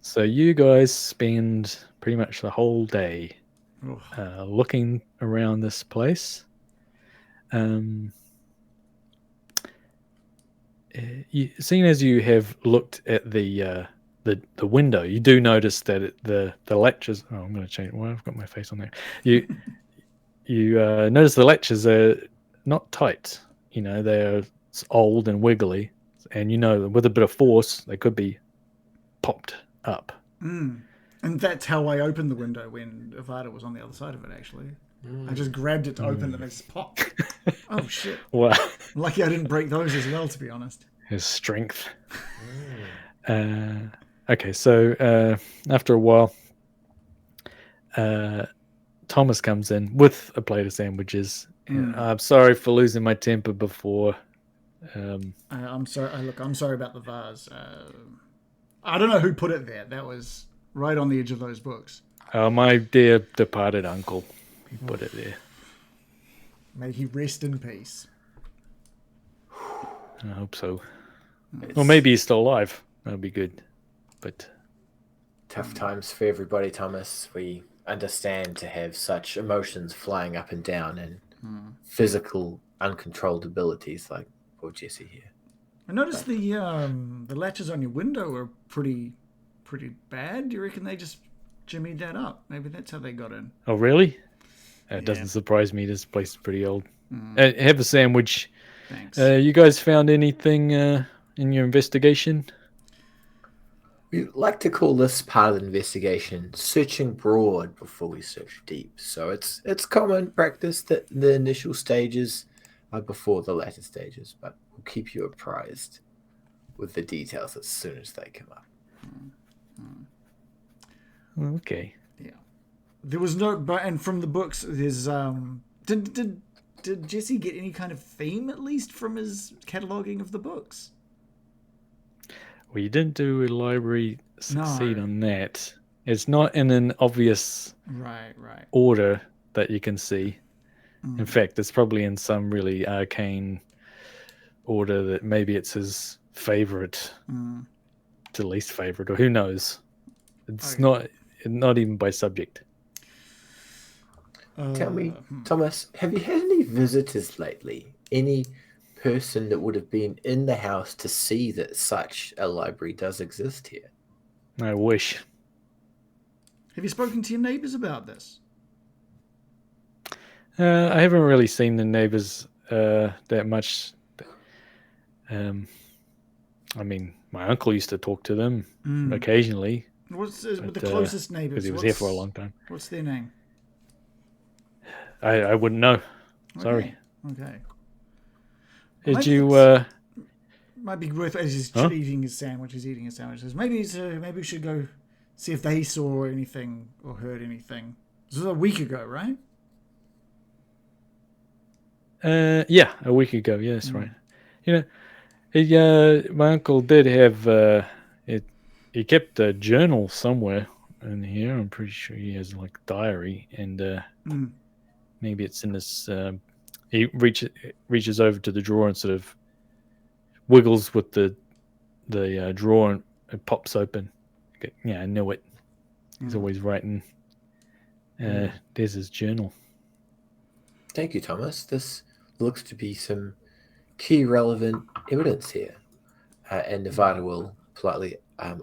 So you guys spend pretty much the whole day looking around this place. Seeing as you have looked at the window, you do notice that the latches. Oh, I'm going to change. Well, I've got my face on there. You notice the latches are not tight. You know, they're old and wiggly, and with a bit of force, they could be popped up. And that's how I opened the window when Avada was on the other side of it. Actually, I just grabbed it to open it and it just popped. Oh shit! Wow. Lucky I didn't break those as well, to be honest. His strength. Okay, so after a while, Thomas comes in with a plate of sandwiches. I'm sorry for losing my temper before. I'm sorry. I'm sorry about the vase. I don't know who put it there. That was right on the edge of those books. My dear departed uncle, he put it there. May he rest in peace. I hope so. Or maybe he's still alive. That'd be good. But tough times for everybody, Thomas. We understand to have such emotions flying up and down and physical uncontrolled abilities like poor Jesse here. I noticed the latches on your window are pretty bad. Do you reckon they just jimmied that up? Maybe that's how they got in. oh, really? It doesn't surprise me. This place is pretty old. Have a sandwich. Thanks. You guys found anything in your investigation? We like to call this part of the investigation searching broad before we search deep. So it's common practice that the initial stages are before the latter stages, but we'll keep you apprised with the details as soon as they come up. Okay. Yeah. There was no, but and from the books, there's did Jesse get any kind of theme at least from his cataloging of the books? Well, you didn't do a library succeed No. on that. It's not in an obvious Right. order that you can see. In fact, it's probably in some really arcane order that maybe it's his favorite to least favorite, or who knows. It's not even by subject. Tell me, Thomas, have you had any visitors lately? Any person that would have been in the house to see that such a library does exist here? I wish. Have you spoken to your neighbors about this? I haven't really seen the neighbors that much. I mean, my uncle used to talk to them occasionally. What's with the closest neighbors? Because he was here for a long time. What's their name? I wouldn't know. Sorry. Okay. Did you? Might be worth as he's eating his sandwich. He's eating his sandwiches. Maybe we should go see if they saw anything or heard anything. This was a week ago, right? Yeah, a week ago. Yeah, that's right. You know, my uncle did have it. He kept a journal somewhere in here. I'm pretty sure he has like a diary, and maybe it's in this. He reaches over to the drawer and sort of wiggles with the drawer, and it pops open. Yeah, I knew it. He's always writing. There's his journal. Thank you, Thomas. This looks to be some key relevant evidence here. And Nevada will politely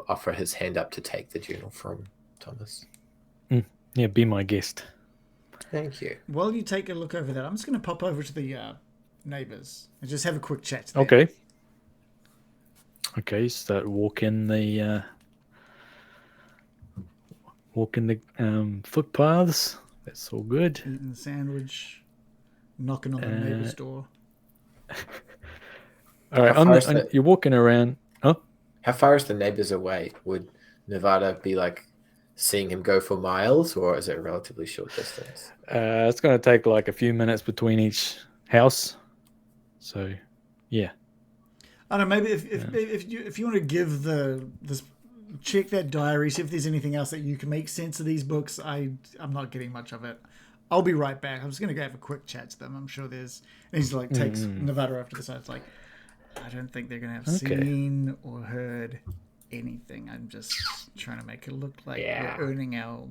offer his hand up to take the journal from Thomas. Yeah, be my guest. Thank you. While you take a look over that, I'm just going to pop over to the neighbors and just have a quick chat to them. Okay. Okay, start walking the footpaths. That's all good. Eating the sandwich, knocking on the neighbor's door. All right, you're walking around. Oh, how far is the neighbors away? Would Nevada be like seeing him go for miles, or is it a relatively short distance? It's going to take like a few minutes between each house. So, yeah. I don't know. Maybe if you want to give this check that diary, see if there's anything else that you can make sense of these books. I'm not getting much of it. I'll be right back. I'm just going to go have a quick chat to them. I'm sure there's. And he's like takes Nevada off to the side. It's like, I don't think they're going to have seen or heard anything. I'm just trying to make it look like we're earning our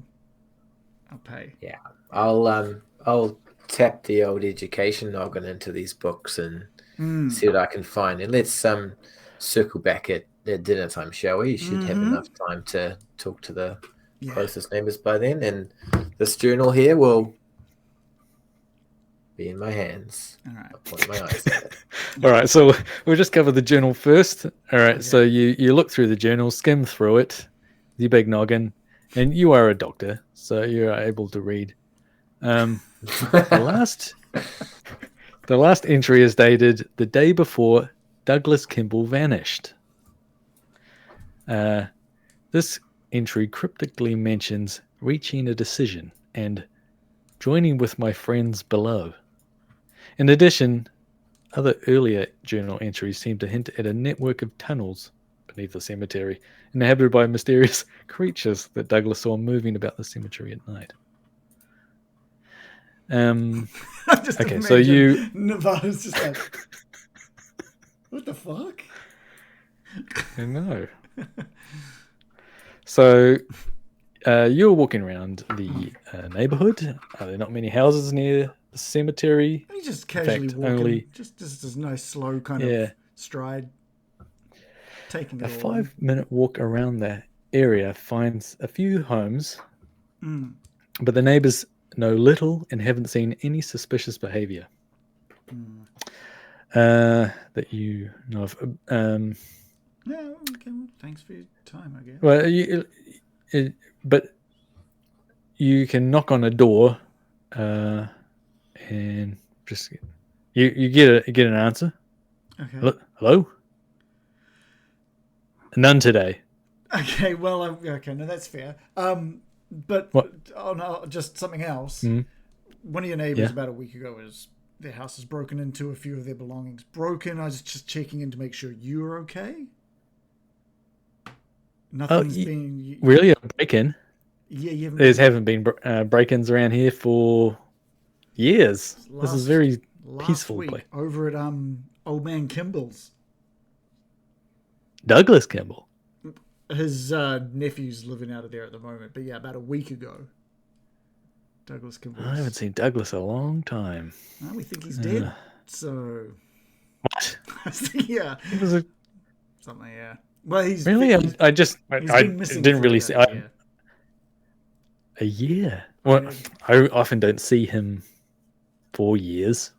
pay. Yeah, I'll tap the old education noggin into these books and see what I can find. And let's circle back at dinner time, shall we? You should have enough time to talk to the closest neighbors by then. And this journal here will be in my hands. All right. I'll point my eyes at it. All right, so we'll just cover the journal first. All right, so you look through the journal, skim through it, the big noggin, and you are a doctor, so you're able to read. The last entry is dated the day before Douglas Kimball vanished. This entry cryptically mentions reaching a decision and joining with my friends below. In addition, other earlier journal entries seem to hint at a network of tunnels beneath the cemetery, inhabited by mysterious creatures that Douglas saw moving about the cemetery at night. Okay, so you... Nevada's just like, what the fuck? I know. So you're walking around the neighborhood. Are there not many houses near the cemetery? You just casually fact, walking, only- just this nice slow kind of stride, taking it A all in. 5-minute walk around the area finds a few homes, Mm. but the neighbors know little and haven't seen any suspicious behavior that you know of. Yeah, okay, well, thanks for your time, I guess. Well, but you can knock on a door and just you get an answer. Okay. Hello? None today. Okay, well, okay, no, that's fair. But What? oh no, just something else. Mm. One of your neighbors Yeah. about a week ago their house is broken into, a few of their belongings broken. I was just checking in to make sure you were okay. Nothing's been Really? A break-in? Yeah, you haven't. There haven't been break-ins around here for years. This is very peaceful week place. over at old man Kimball's. Douglas Kimball. His nephew's living out of there at the moment, but yeah, about a week ago. Douglas Kimball. I haven't seen Douglas in a long time. Well, we think he's dead, so What? yeah, It was a something. Yeah. Well, he's really. I been missing didn't for really about see. a year. A year. Well, I often don't see him for years,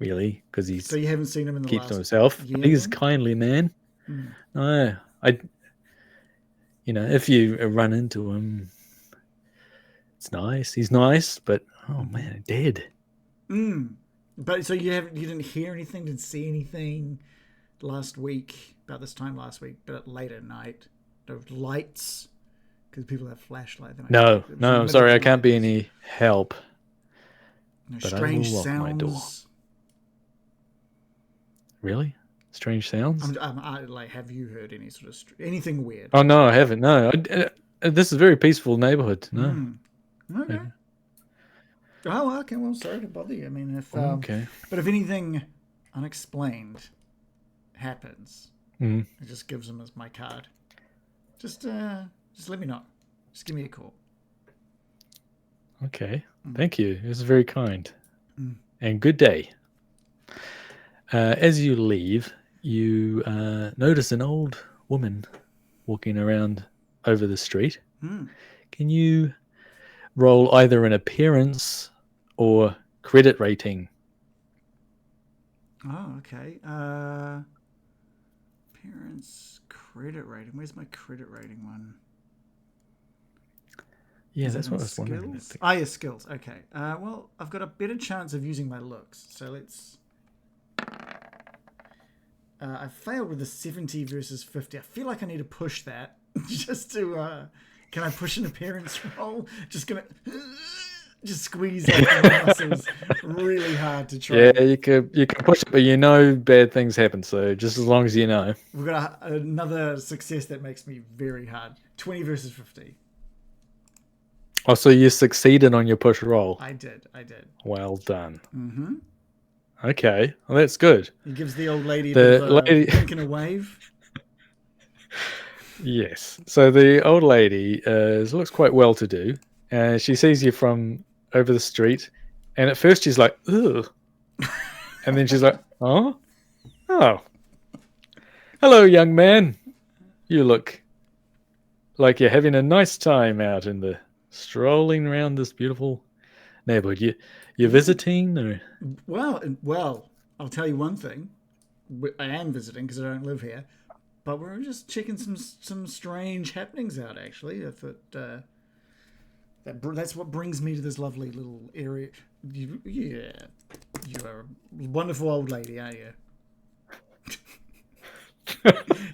really, because he's So you haven't seen him in the keeps last to himself. year, He's a then? kindly man. Mm. No, if you run into him, it's nice. He's nice, but oh man, dead. Mm. But so you didn't hear anything, didn't see anything last week, about this time last week, but late at night. No lights, because people have flashlights. No, I'm sorry, I can't be any help. No but I strange will lock my door. sounds. Really? Strange sounds? Have you heard any sort of anything weird? Oh no, I haven't. No, this is a very peaceful neighborhood. No. Mm. Okay. Oh, okay. Well, sorry to bother you. I mean, if Okay. but if anything unexplained happens, Mhm. it just gives them as my card. Just let me know. Just give me a call. Okay. Thank you. This is very kind. And good day. As you leave, you notice an old woman walking around over the street. Can you roll either an appearance or credit rating? Oh, okay. Appearance, credit rating. Where's my credit rating one? Yeah, Is that's that what in I was wondering. skills? Ah, yeah, skills. Okay. Well, I've got a better chance of using my looks. So let's... I failed with the 70 versus 50. I feel like I need to push that just to... can I push an appearance roll? Just gonna... Just squeeze out the muscles really hard to try. Yeah, you can push it, but bad things happen. So just as long as you know. We've got another success that makes me very hard. 20 versus 50. Oh, so you succeeded on your push roll. I did. Well done. Mm-hmm. Okay, well that's good. He gives the old lady The a lady- wink and a wave. Yes. So the old lady looks quite well to do. She sees you from over the street, and at first she's like, ugh. And then she's like, oh. Hello, young man. You look like you're having a nice time out in the strolling around this beautiful neighborhood. You're visiting, or? Well, I'll tell you one thing. I am visiting because I don't live here, but we're just checking some strange happenings out. Actually, if it that's what brings me to this lovely little area. You are a wonderful old lady, aren't you?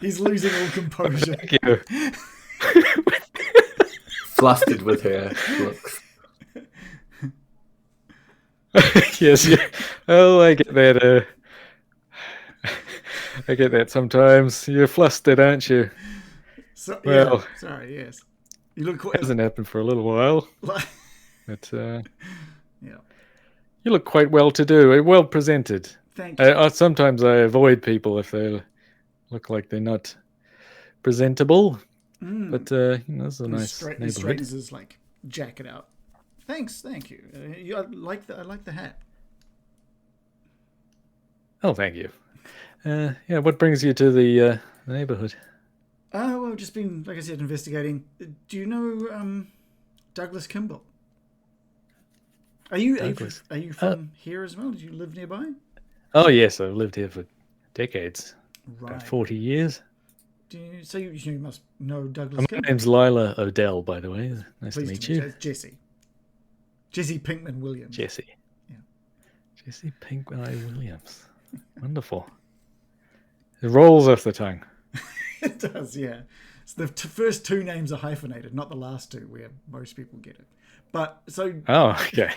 He's losing all composure. Thank you. Flustered with her looks. Yes, yeah. Oh, I get that. I get that sometimes. You're flustered, aren't you? So yeah, Well, sorry. Yes, you look it hasn't happened for a little while, like but yeah. you look quite well to do, well presented. Thank you. Sometimes I avoid people if they look like they're not presentable, but this is a nice He neighborhood. straightens his like jacket out. Thank you. I like the hat. Oh, thank you. Yeah, what brings you to the neighborhood? Well, just been like I said, investigating. Do you know Douglas Kimball? Douglas. Are you from here as well? Did you live nearby? Oh, yes, I've lived here for decades, about Right. 40 years. So you must know Douglas My Kimball. name's Lila Odell, by the way. Nice Pleased to meet you. It's Jesse. Jesse Pinkman Williams. Jesse. Yeah. Jesse Pinkman Williams. Wonderful. It rolls off the tongue. It does, yeah. So the first two names are hyphenated, not the last two, where most people get it. But so Oh, okay.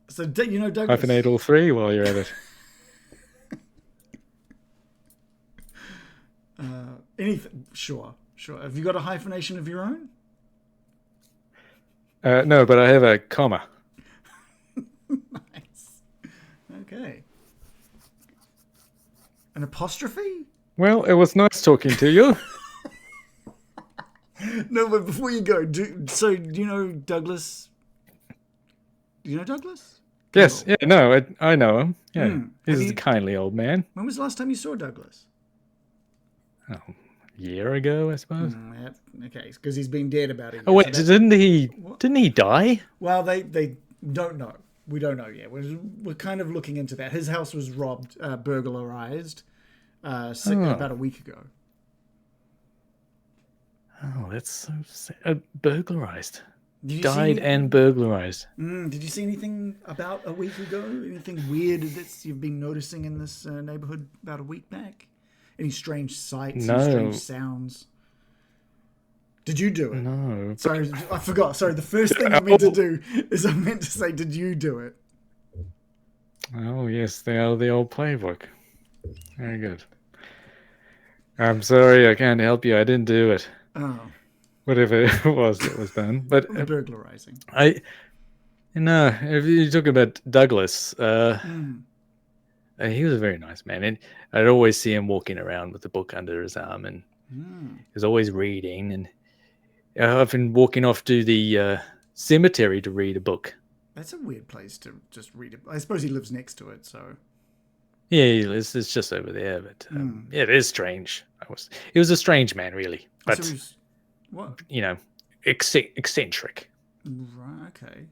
so you know Douglas. Hyphenate all three while you're at it. Anything? Sure. Have you got a hyphenation of your own? No, but I have a comma. Nice. Okay. An apostrophe? Well, it was nice talking to you. No, but before you go, do you know Douglas? Do you know Douglas? Yes, yeah, no, I know him. Yeah, he's Have a kindly old man. When was the last time you saw Douglas? Oh, a year ago, I suppose. Okay, because he's been dead about a year. Oh wait, so didn't he die? Well, they don't know. We don't know yet. We're kind of looking into that. His house was robbed, burglarized, about a week ago. Oh, that's so sad. Burglarized. Died and burglarized. Did you see anything about a week ago? Anything weird that you've been noticing in this neighborhood about a week back? Any strange sights? No. Any strange sounds? Did you do it? No. Sorry, I forgot. Sorry, the first thing I meant to do is I meant to say, did you do it? Oh, yes, they are the old playbook. Very good. I'm sorry, I can't help you. I didn't do it. Oh. Whatever it was that was done. But burglarizing. if you're talking about Douglas, he was a very nice man. And I'd always see him walking around with a book under his arm, and he was always reading. And I've been walking off to the cemetery to read a book. That's a weird place to just read it. I suppose he lives next to it, so. Yeah, it's just over there. But yeah, it is strange. He was a strange man, really. But so what? Eccentric. Right. Okay.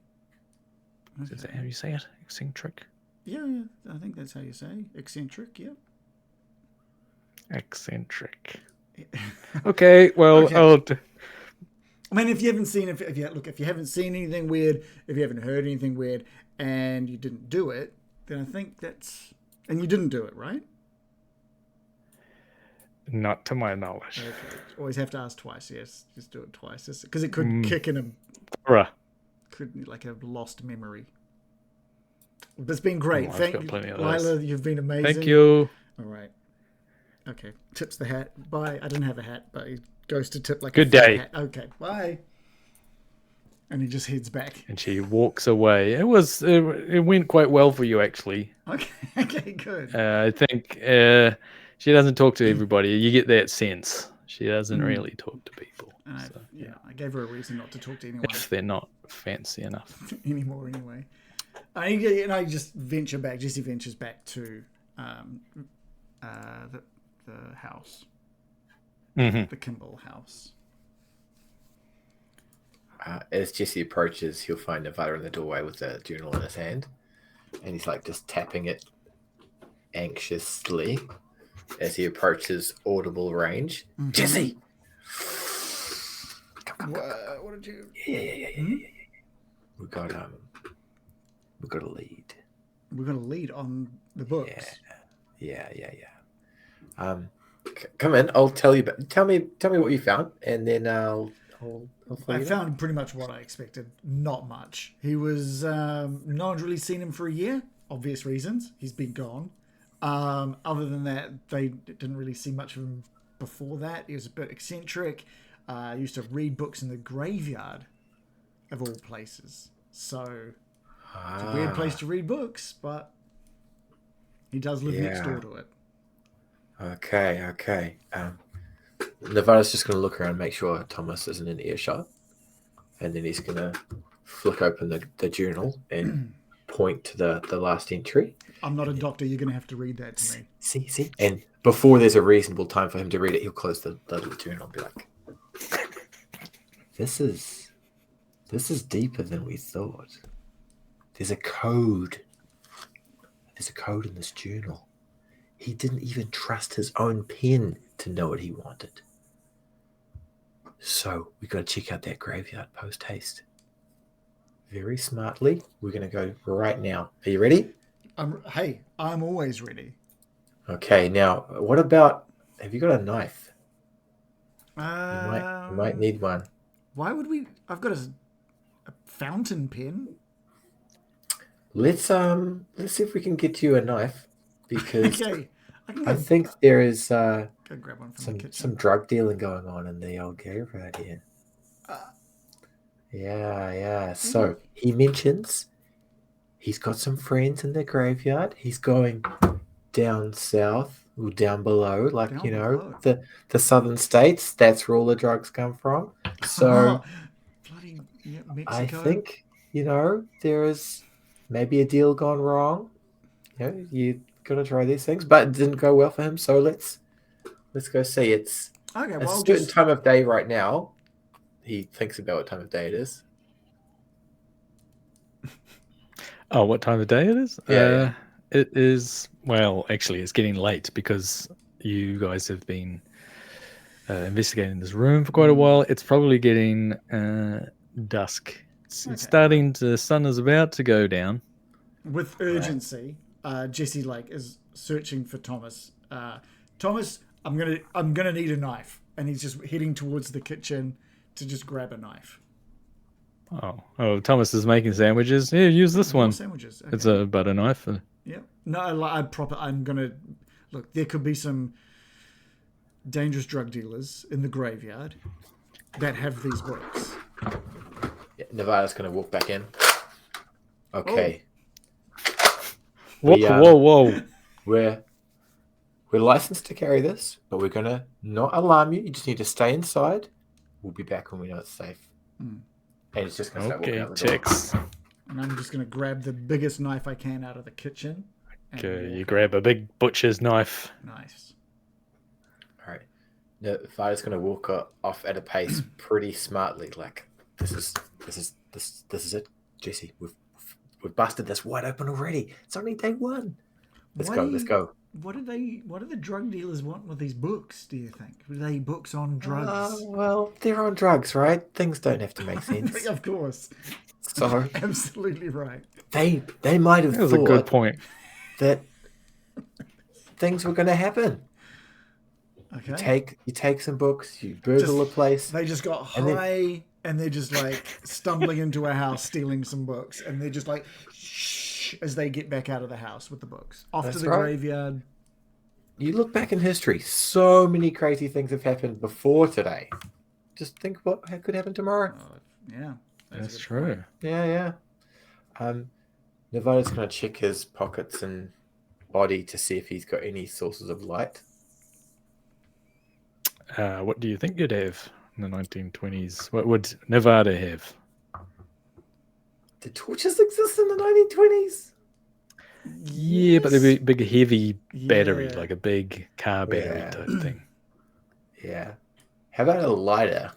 Is that how you say it? Eccentric. Yeah, I think that's how you say eccentric. Yeah. Eccentric. Okay. Well, okay. I mean, if you haven't seen anything weird, if you haven't heard anything weird, and you didn't do it, then I think and you didn't do it, right? Not to my knowledge. Okay. Always have to ask twice. Yes, just do it twice, because it could kick in like a lost memory. But it's been great. Thank you, Lila. You've been amazing. Thank you. All right. Okay. Tips the hat. Bye. I didn't have a hat, but he goes to tip like good a day. Hat. Okay. Bye. And he just heads back. And she walks away. It went quite well for you, actually. Okay. Okay. Good. I think she doesn't talk to everybody. You get that sense. She doesn't really talk to people. I gave her a reason not to talk to anyone. If they're not fancy enough. Anymore, anyway. I just venture back. Jesse ventures back to the house. The Kimball house. As Jesse approaches, he'll find Nevada in the doorway with a journal in his hand. And he's like just tapping it anxiously as he approaches audible range. Jesse! Come. What did you... Yeah. We've got a lead. We're going to lead on the books. Yeah. Come in. I'll tell you. Tell me what you found, and then I'll I found pretty much what I expected. Not much. He was... no one's really seen him for a year. Obvious reasons. He's been gone. Other than that, they didn't really see much of him before that. He was a bit eccentric. Used to read books in the graveyard, of all places. So, it's a weird place to read books, but he does live next door to it. Okay. Nevada's just going to look around and make sure Thomas isn't in earshot. And then he's going to flick open the journal and point to the last entry. I'm not a doctor. You're going to have to read that to me. See. And before there's a reasonable time for him to read it, he'll close the little journal and be like, This is deeper than we thought. There's a code. There's a code in this journal. He didn't even trust his own pen to know what he wanted. So we got to check out that graveyard post haste. Very smartly, we're going to go right now. Are you ready? I'm always ready. Okay, now what about? Have you got a knife? You might need one. Why would we? I've got a fountain pen. Let's see if we can get you a knife, because Okay. I think there is Go grab one from the kitchen. some drug dealing going on in the old graveyard here. Yeah. So he mentions he's got some friends in the graveyard. He's going down south or down below, like Down below. below. the southern states. That's where all the drugs come from. So Bloody Mexico. I think there is maybe a deal gone wrong. You gotta try these things, but it didn't go well for him. So let's go see. It's a certain time of day right now. He thinks about what time of day it is. Oh, what time of day it is? Yeah. It is, well, actually, it's getting late because you guys have been investigating this room for quite a while. It's probably getting dusk. It's starting to, the sun is about to go down. With urgency, Jesse is searching for Thomas. Thomas, I'm gonna need a knife, and he's just heading towards the kitchen to just grab a knife. Oh, Thomas is making sandwiches. Yeah, use this one. Sandwiches. Okay. It's a butter knife. Yeah. No, I'm gonna look. There could be some dangerous drug dealers in the graveyard that have these books. Yeah, Nevada's gonna walk back in. Okay. Whoa! We're licensed to carry this, but we're gonna not alarm you. You just need to stay inside. We'll be back when we know it's safe. And it's just gonna start walking out the door. Checks. And I'm just gonna grab the biggest knife I can out of the kitchen. Okay, you grab a big butcher's knife. Nice. All right. Nevada's gonna walk off at a pace pretty smartly. Like this is it, Jesse. We've busted this wide open already. It's only day one. Let's go. What do the drug dealers want with these books, do you think? Are they books on drugs? Well, they're on drugs, right? Things don't have to make sense. Of course. So absolutely right. They might have That was thought a good point. that things were going to happen. Okay. You take some books, you burgle a place. They just got high and they're just stumbling into a house, stealing some books, and they're just shh as they get back out of the house with the books. Off to the graveyard. You look back in history, so many crazy things have happened before today. Just think what could happen tomorrow. Yeah. That's true. Yeah. Nevada's going to check his pockets and body to see if he's got any sources of light. What do you think you'd have in the 1920s? What would Nevada have? Did torches exist in the 1920s? Yeah, but they'd be big, heavy battery, like a big car battery type thing. Yeah. How about a lighter?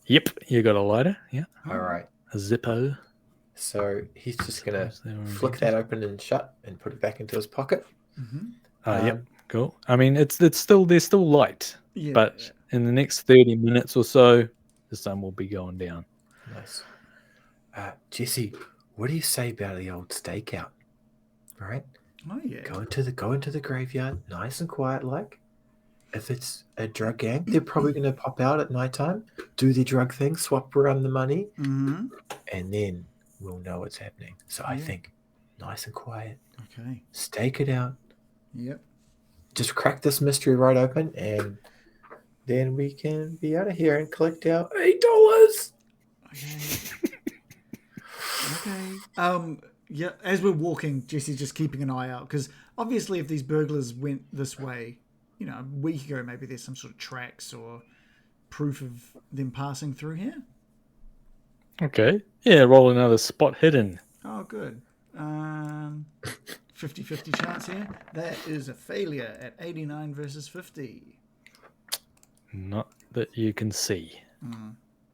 Yep, you got a lighter. Yeah. All right. A Zippo. So he's just going to flick that open and shut and put it back into his pocket. Yep. Cool. I mean, there's still light, but in the next 30 minutes or so, the sun will be going down. Nice. Jesse, what do you say about the old stakeout? All right. Oh yeah. Go into the graveyard, nice and quiet, if it's a drug gang, they're probably going to pop out at nighttime, do the drug thing, swap around the money, Mm-hmm. and then we'll know what's happening. So I Yeah. think nice and quiet, Okay. stake it out, Yep. just crack this mystery right open, and then we can be out of here and collect our $8. Okay. Okay. Yeah. As we're walking, Jesse's just keeping an eye out because obviously, if these burglars went this way, a week ago, maybe there's some sort of tracks or proof of them passing through here. Okay. Yeah, roll another spot hidden. Oh, good. 50-50 chance here. That is a failure at 89 versus 50. Not that you can see.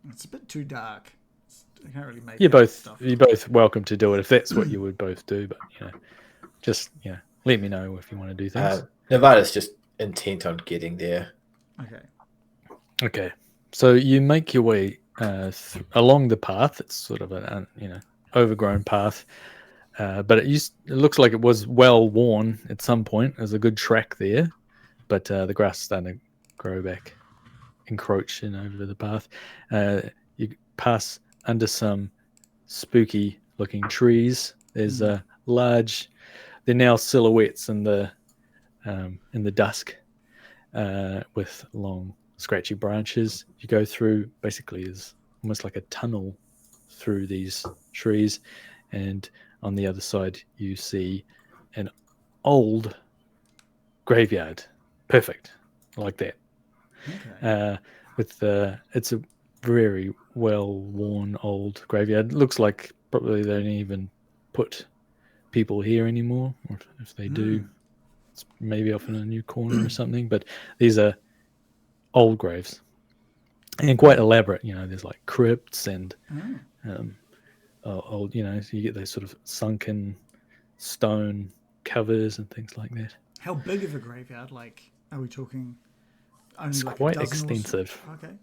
It's a bit too dark. I can't really make You're out both stuff. welcome to do it if that's what you would both do. But just let me know if you want to do things. Nevada's just intent on getting there. Okay. Okay. So you make your way along the path. It's sort of an overgrown path, but it looks like it was well worn at some point. There's a good track there, but the grass is starting to grow back, encroach in over the path. You pass under some spooky looking trees. There's large, they're now silhouettes in the dusk, with long scratchy branches. You go through, basically is almost like a tunnel through these trees, and on the other side you see an old graveyard. Perfect, like that. Okay. It's a very well worn old graveyard. It looks like probably they don't even put people here anymore, or if they do, it's maybe off in a new corner or something. But these are old graves and quite elaborate. There's like crypts and old. So you get those sort of sunken stone covers and things like that. How big of a graveyard? Like, are we talking? Only It's like quite a dozen or so? extensive. Okay.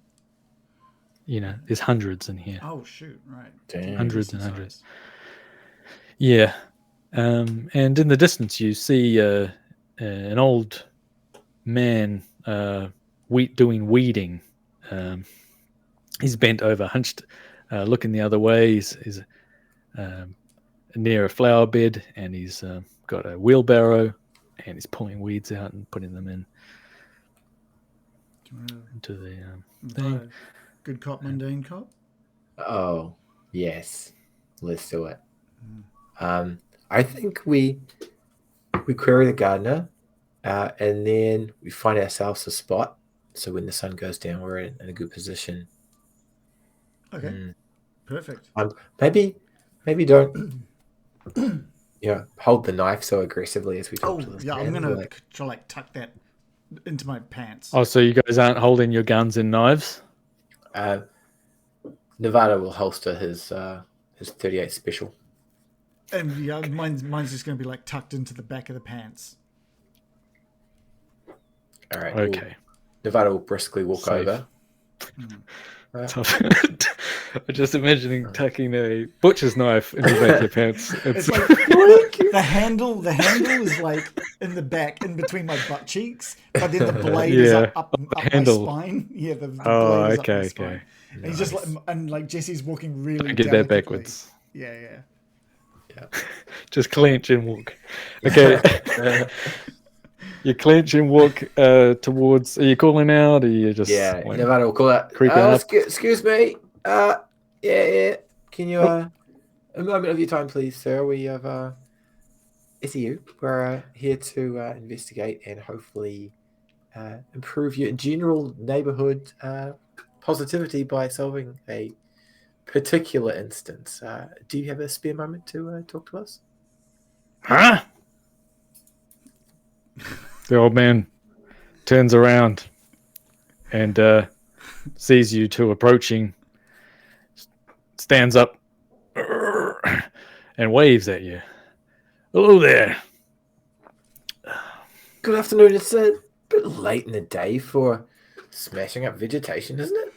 There's hundreds in here. Oh shoot! Right. Damn. Hundreds and hundreds. Yeah. And in the distance, you see an old man doing weeding. He's bent over, hunched, looking the other way. He's near a flower bed, and he's got a wheelbarrow, and he's pulling weeds out and putting them into the thing. Good cop, mundane cop. Oh, yes. Let's do it. I think we query the gardener, and then we find ourselves a spot. So when the sun goes down, we're in a good position. Okay. Perfect. Maybe don't hold the knife so aggressively as we talk to this man. I'm gonna try tuck that into my pants. Oh, so you guys aren't holding your guns and knives? Nevada will holster his 38 special. And mine's just gonna be tucked into the back of the pants. All right. Okay. Nevada will briskly walk Safe. over. I'm just imagining tucking a butcher's knife in the back of your pants. It's like the handle is in the back, in between my butt cheeks, but then the blade is up my spine. Yeah, the blade is up my spine. And he's just Jesse's walking really. Don't get that backwards. Yeah. Just clench and walk. Okay. You clench and walk towards. Are you calling out? Or are you just Nevada will call out. Creeping up. Excuse me. Yeah. Can you a moment of your time, please, sir? We have SEU. We're here to investigate and hopefully improve your general neighborhood positivity by solving a particular instance. Do you have a spare moment to talk to us? Huh? The old man turns around and sees you two approaching, stands up and waves at you. Hello there. Good afternoon. It's a bit late in the day for smashing up vegetation, isn't it?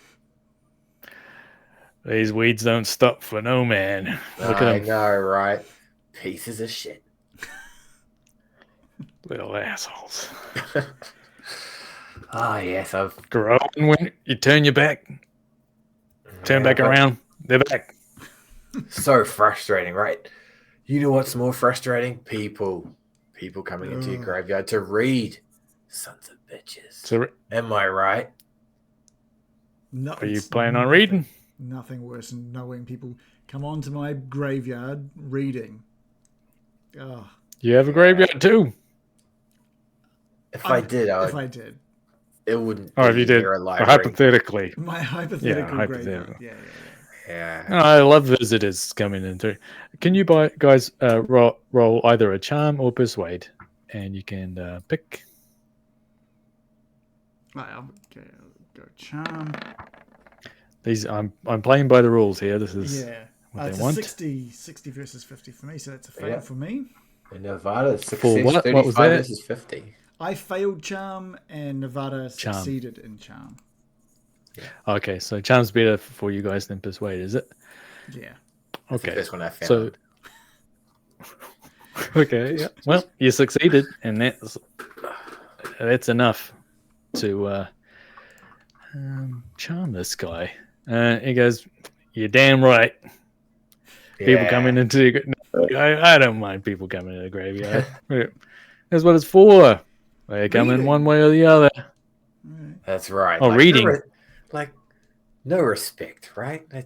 These weeds don't stop for no man. Look at I them. know, right? Pieces of shit. Little assholes. Ah, yes, I've Grow and when you turn your back, turn back but around, they're back. So frustrating, right? You know what's more frustrating? People coming into your Ugh. graveyard to read. Sons of bitches. So Am I right? No, are you it's planning on reading? Nothing worse than knowing people come onto my graveyard reading. Oh, You have a graveyard too. If I did, if I did, it wouldn't Or if be you did, near a or library. hypothetically. my hypothetical Yeah, graveyard. hypothetical. Yeah. Yeah. No, I love visitors coming in through. Can you guys roll either a charm or persuade, and you can pick. Right, I'll go charm. These I'm playing by the rules here. This is Yeah. what they It's want. a 60 versus 50 for me, so that's a fail for me. In Nevada, For success what? What was 35 that? versus 50. I failed charm, and Nevada Charm. succeeded in charm. Okay, so charm's better for you guys than persuade, is it? Yeah. That's the Okay. first one I found. So okay, yeah. Well, you succeeded, and that's enough to charm this guy. He goes, "You're damn right." People coming into I don't mind people coming into the graveyard. That's what it's for. They come in one way or the other. Right. That's right. Oh, reading. No respect, right? There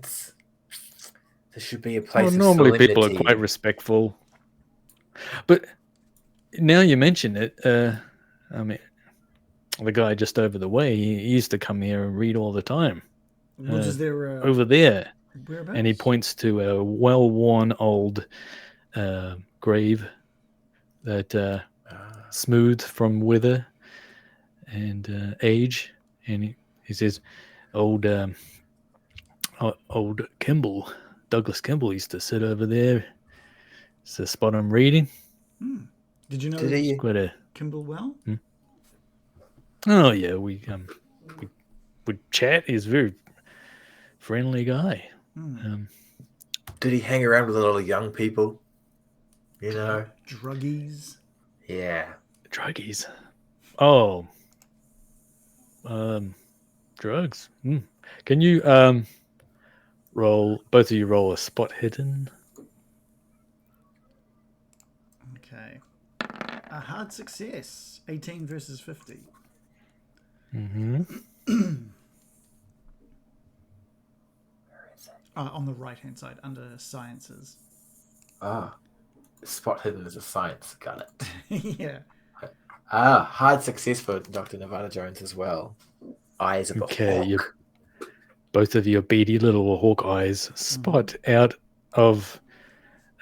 should be a place Well, of normally people are solemnity. quite respectful. But now you mention it, I mean, the guy just over the way, he used to come here and read all the time. What is there Over there. whereabouts? And he points to a well-worn old grave that smooth from weather and age. And he says, old Kimball, Douglas Kimball used to sit over there. It's the spot I'm reading. Did you know Did he? Quite a Kimball well? Oh yeah, we chat. He's a very friendly guy. Did he hang around with a lot of young people? You know? Druggies. Yeah. Druggies. Oh, drugs. Can you roll? Both of you roll a spot hidden. Okay. A hard success. 18 versus 50. On the right-hand side, under sciences. Spot hidden as a science. Got it. Yeah. Hard success for Dr. Nevada Jones as well. Eyes of a hawk. Both of your beady little hawk eyes spot out of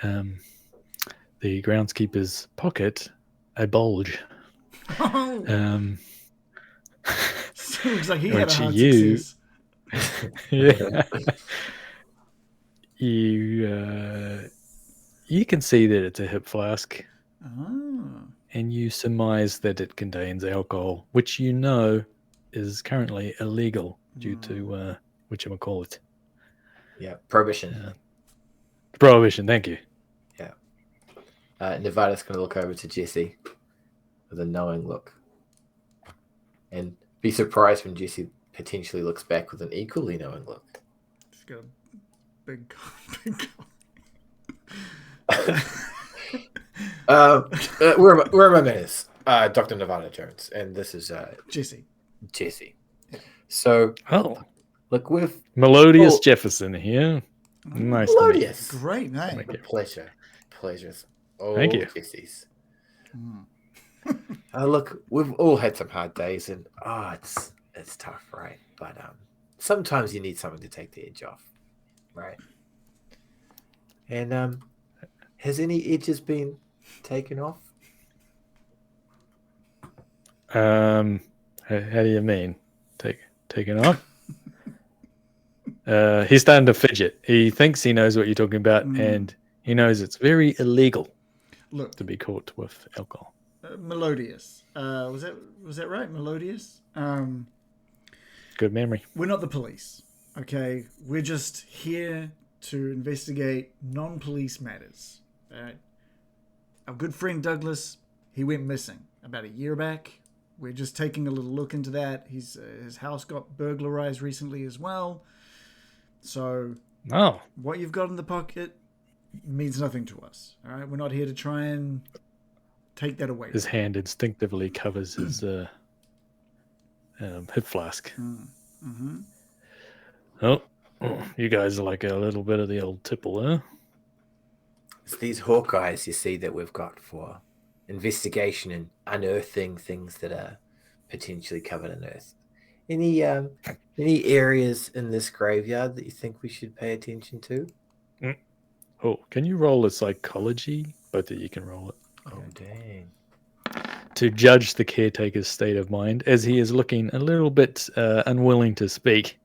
the groundskeeper's pocket a bulge. Oh. So it looks like he had a hard you, success. Yeah. You can see that it's a hip flask. Oh. And you surmise that it contains alcohol, which you know is currently illegal due to whatchamacallit. Yeah, prohibition. Prohibition, thank you. Yeah. Nevada's going to look over to Jesse with a knowing look. And be surprised when Jesse potentially looks back with an equally knowing look. She's got a big where are my manners? Dr. Nevada Jones, and this is Jesse. So, look, with Melodious Jefferson here. Nice Melodious. To meet you. Great name. Pleasures. Oh, thank you. Jesse's. Look, we've all had some hard days, and it's tough, right? But sometimes you need something to take the edge off, right? And has any edges been taken off? How do you mean? Taken off? He's starting to fidget. He thinks he knows what you're talking about, and he knows it's very illegal to be caught with alcohol. Melodious. Was that right? Melodious. Good memory. We're not the police. Okay, we're just here to investigate non-police matters. All right. Our good friend Douglas, he went missing about a year back. we're just taking a little look into that. His house got burglarized recently as well. So what you've got in the pocket means nothing to us. All right, we're not here to try and take that away. His hand instinctively covers his hip flask. Mm-hmm. Oh, you guys are like a little bit of the old tipple, huh? It's these Hawkeyes you see that we've got for investigation and unearthing things that are potentially covered in earth. Any areas in this graveyard that you think we should pay attention to? Oh, can you roll a psychology? Both of you can roll it. Oh, dang. To judge the caretaker's state of mind as he is looking a little bit unwilling to speak.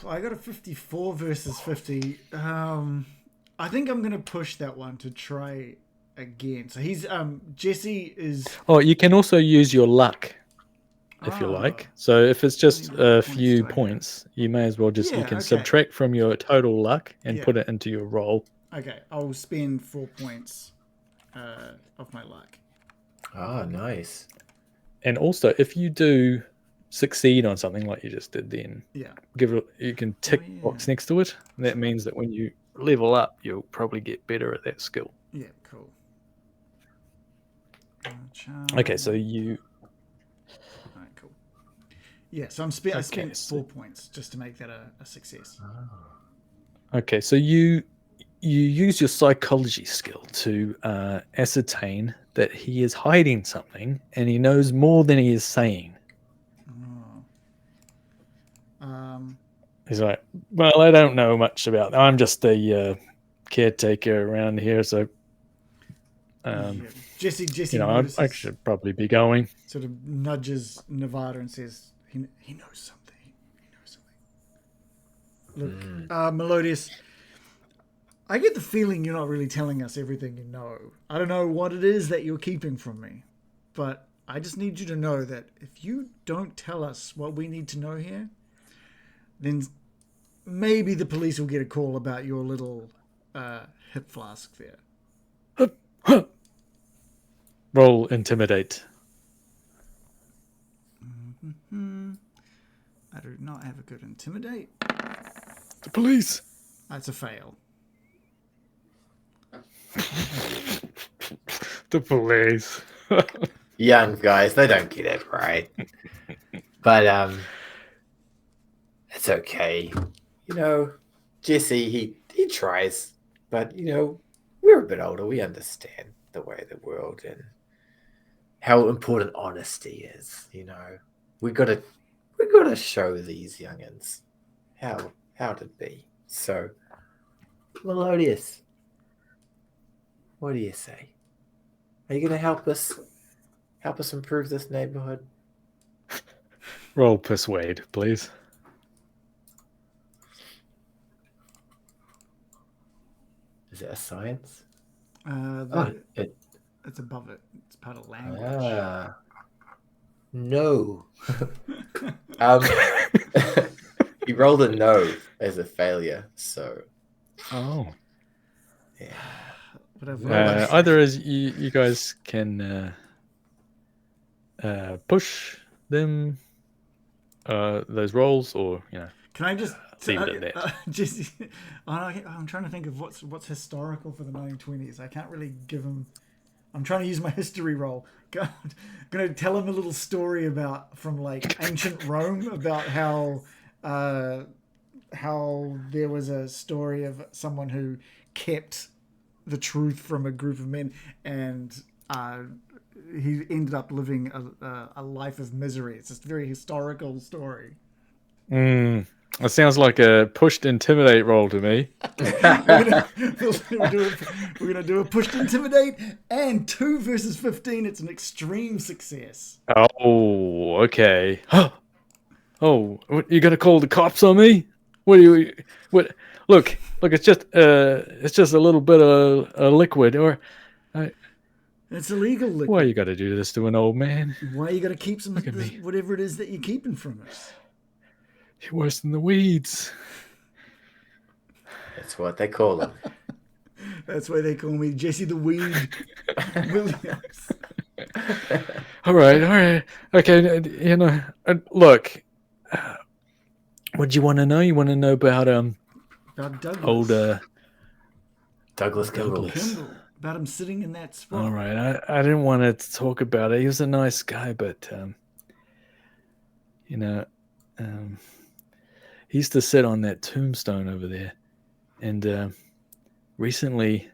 I got a 54 versus 50. I think I'm going to push that one to try again. So he's Jesse is. Oh, you can also use your luck if you like. So if it's just a few points, you may as well just you can subtract from your total luck and put it into your roll. Okay, I'll spend 4 points of my luck. Ah, nice. And also, if you do succeed on something like you just did, then you can tick box next to it. That means that when you level up, you'll probably get better at that skill. Yeah, cool. Okay, so you. All right, cool. Yeah, so I spent 4 points just to make that a success. Okay, so you use your psychology skill to ascertain that he is hiding something and he knows more than he is saying. He's like, well, I don't know much about that. I'm just a caretaker around here, so Jesse, I should probably be going. Sort of nudges Nevada and says, he knows something. He knows something. Look, Melodious, I get the feeling you're not really telling us everything you know. I don't know what it is that you're keeping from me, but I just need you to know that if you don't tell us what we need to know here, then maybe the police will get a call about your little hip flask there. Roll intimidate. I do not have a good intimidate. The police. That's a fail. The police. Young guys, they don't get it right. But it's okay. You know, Jesse, he tries, but we're a bit older. We understand the way of the world and how important honesty is. We gotta show these youngins how to be. So, Melodious, what do you say? Are you gonna help us improve this neighborhood? Roll persuade, please. Is it a science? It's above it. It's part of language. No. He rolled a no as a failure, so. Oh. Yeah. Either as you guys can push them those rolls, or Can I just leave it at that? Just, I'm trying to think of what's historical for the 1920s. I can't really give him. I'm trying to use my history roll. God, I'm gonna tell him a little story from like ancient Rome about how there was a story of someone who kept the truth from a group of men, and he ended up living a life of misery. It's just a very historical story. That sounds like a pushed intimidate roll to me. We're gonna do a pushed intimidate, and 2 versus 15. It's an extreme success. Oh, okay. Oh, what, you gonna call the cops on me? What do you? What? Look! It's just a little bit of a liquid, or it's illegal liquid. Why you got to do this to an old man? Why you got to keep some whatever it is that you're keeping from us? You're worse than the weeds. That's what they call them. That's why they call me Jesse the Weed Williams. All right. Okay, look. What do you want to know? You want to know about About Douglas. old Douglas Kimball. Kimball. About him sitting in that spot. All right, I didn't want to talk about it. He was a nice guy, but he used to sit on that tombstone over there, and recently,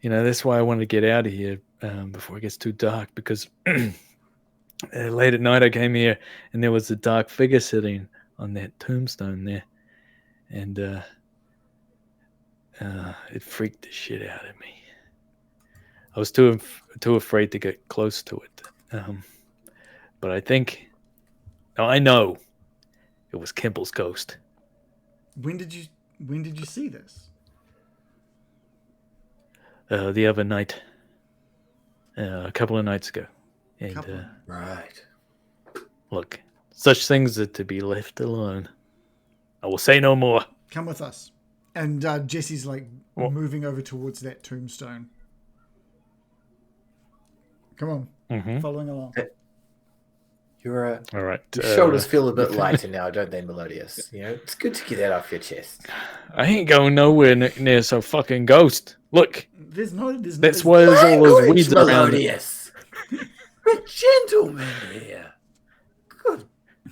that's why I wanted to get out of here before it gets too dark, because late at night I came here and there was a dark figure sitting on that tombstone there, and it freaked the shit out of me. I was too afraid to get close to it, but I know it was Kimball's ghost. When did you see this? The other night, a couple of nights ago, and Right. look, such things are to be left alone. I will say no more. Come with us. And Jesse's moving over towards that tombstone. Come on, following along. All right. Your shoulders feel a bit lighter now, don't they, Melodious? It's good to get that off your chest. I ain't going nowhere near some fucking ghost. Look, there's that's why there's all those weeds around. Melodious. A gentleman here. Good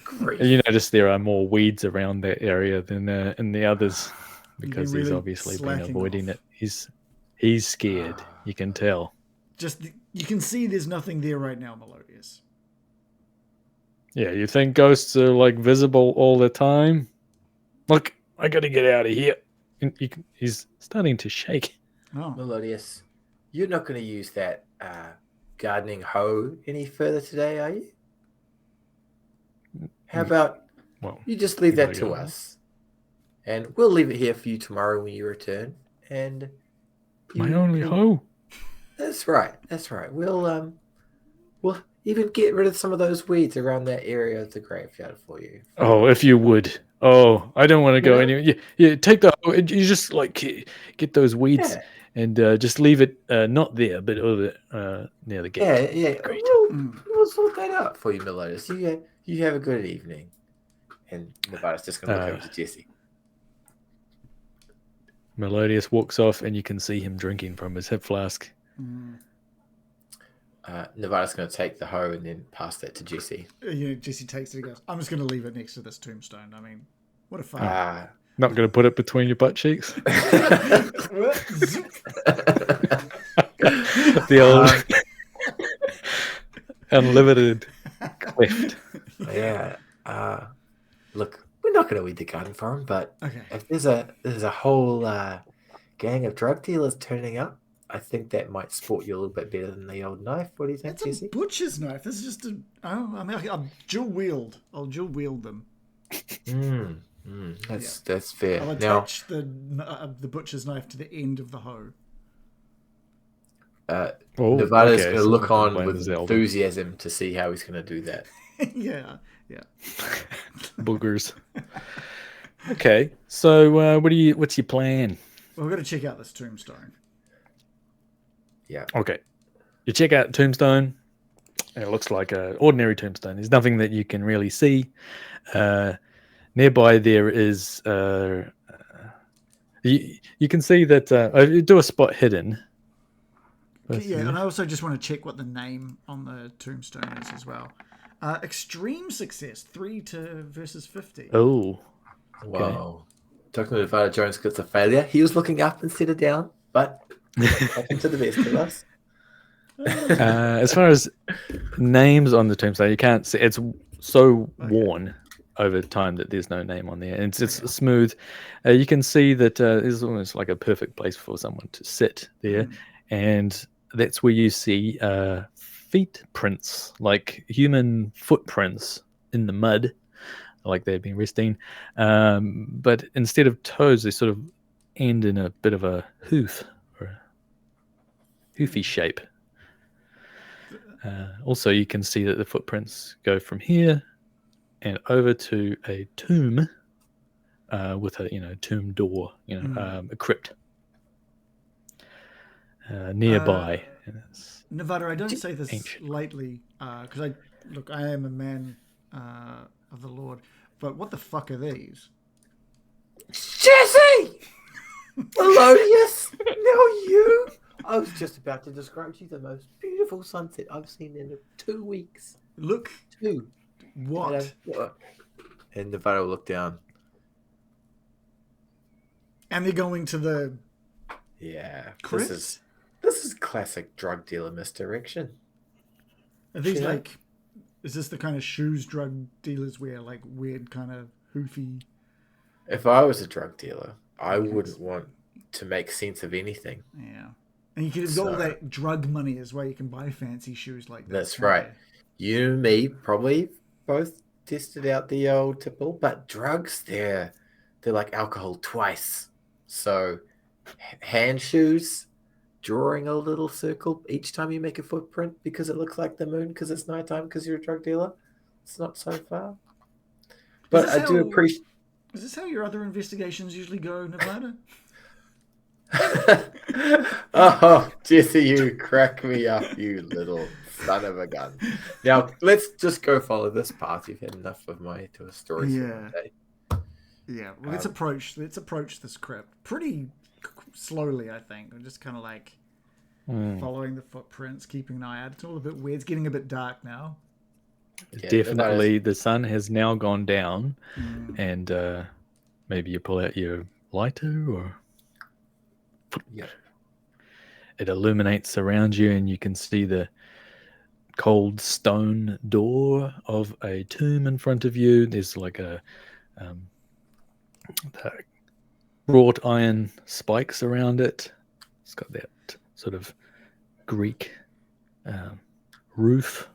grief. You notice there are more weeds around that area than in the others, because really he's obviously been avoiding off. it. He's scared. You can tell. You can see there's nothing there right now, Melodious. Yeah, you think ghosts are visible all the time? Look, I gotta get out of here. He's starting to shake. Oh. Melodious, you're not going to use that gardening hoe any further today, are you? How about you just leave that to us, and we'll leave it here for you tomorrow when you return. And my only hoe. That's right. We'll even get rid of some of those weeds around that area of the graveyard for you. Oh, if you would. Oh, I don't want to go anywhere. Yeah, take the. You just get those weeds and just leave it not there, but over near the gate. Yeah. Great. We'll sort that out for you, Melodious. You have a good evening. And Nevada's just going to look over to Jesse. Melodious walks off, and you can see him drinking from his hip flask. Nevada's going to take the hoe and then pass that to Jesse. Jesse takes it and goes, I'm just going to leave it next to this tombstone. I mean, what a fun. Not going to put it between your butt cheeks? The old unlimited cleft. Yeah. Look, we're not going to weed the garden for him, but if there's a whole gang of drug dealers turning up, I think that might sport you a little bit better than the old knife. What do you think, Jesse? It's a butcher's knife. This is just I'll dual wield. I'll dual wield them. That's fair. I'll attach the butcher's knife to the end of the hoe. Nevada's going to look on with enthusiasm to see how he's going to do that. Yeah. Boogers. Okay, so what's your plan? Well, we've got to check out this tombstone. Yeah. Okay. You check out Tombstone. It looks like an ordinary tombstone. There's nothing that you can really see. Nearby there is... you can see that... you do a spot hidden. Yeah, and I also just want to check what the name on the tombstone is as well. Extreme success, 3 versus 50. Oh. Wow. Talking to Nevada Jones gets a failure. He was looking up instead of down, but... Welcome to the best of us. As far as names on the tombstone, you can't see. It's so worn over time that there's no name on there. And it's smooth. You can see that it's almost like a perfect place for someone to sit there. And that's where you see feet prints, like human footprints in the mud, like they've been resting. But instead of toes, they sort of end in a bit of a hoof. Hoofy shape. Also, you can see that the footprints go from here and over to a tomb with a tomb door, a crypt. nearby. And it's Nevada, I don't say this ancient. lightly, because I am a man of the Lord, but what the fuck are these? Jesse! Melodious! Now you! I was just about to describe to you the most beautiful sunset I've seen in 2 weeks. Look, 2. what? And Nevada will look down. And they're going to the This crypt? is classic drug dealer misdirection. Are these You know? like? Is this the kind of shoes drug dealers wear? Like weird kind of hoofy? If I was a drug dealer, I wouldn't want to make sense of anything. Yeah. And you could have got all that drug money as well. You can buy fancy shoes like that. That's right. You and me probably both tested out the old typical, but drugs, they're like alcohol twice. So hand shoes, drawing a little circle each time you make a footprint because it looks like the moon because it's nighttime because you're a drug dealer. It's not so far. But I do appreciate... Is this how your other investigations usually go, Nevada? Oh, Jesse, you crack me up, you little son of a gun. Now, let's just go follow this path. You've had enough of my stories for the day. Yeah, well, let's approach this crypt pretty slowly, I think. We're just kind of like following the footprints, keeping an eye out. It's all a bit weird. It's getting a bit dark now. Yeah, definitely, the sun has now gone down, and maybe you pull out your lighter, or it illuminates around you, and you can see the cold stone door of a tomb in front of you. There's like a wrought iron spikes around it. It's got that sort of Greek roof.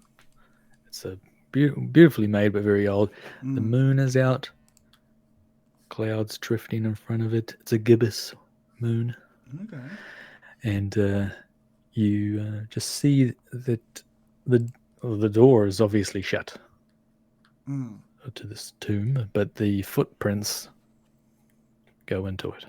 It's a beautifully made, but very old. The moon is out. Clouds drifting in front of it. It's a gibbous moon. Okay. And you just see that the door is obviously shut to this tomb, but the footprints go into it.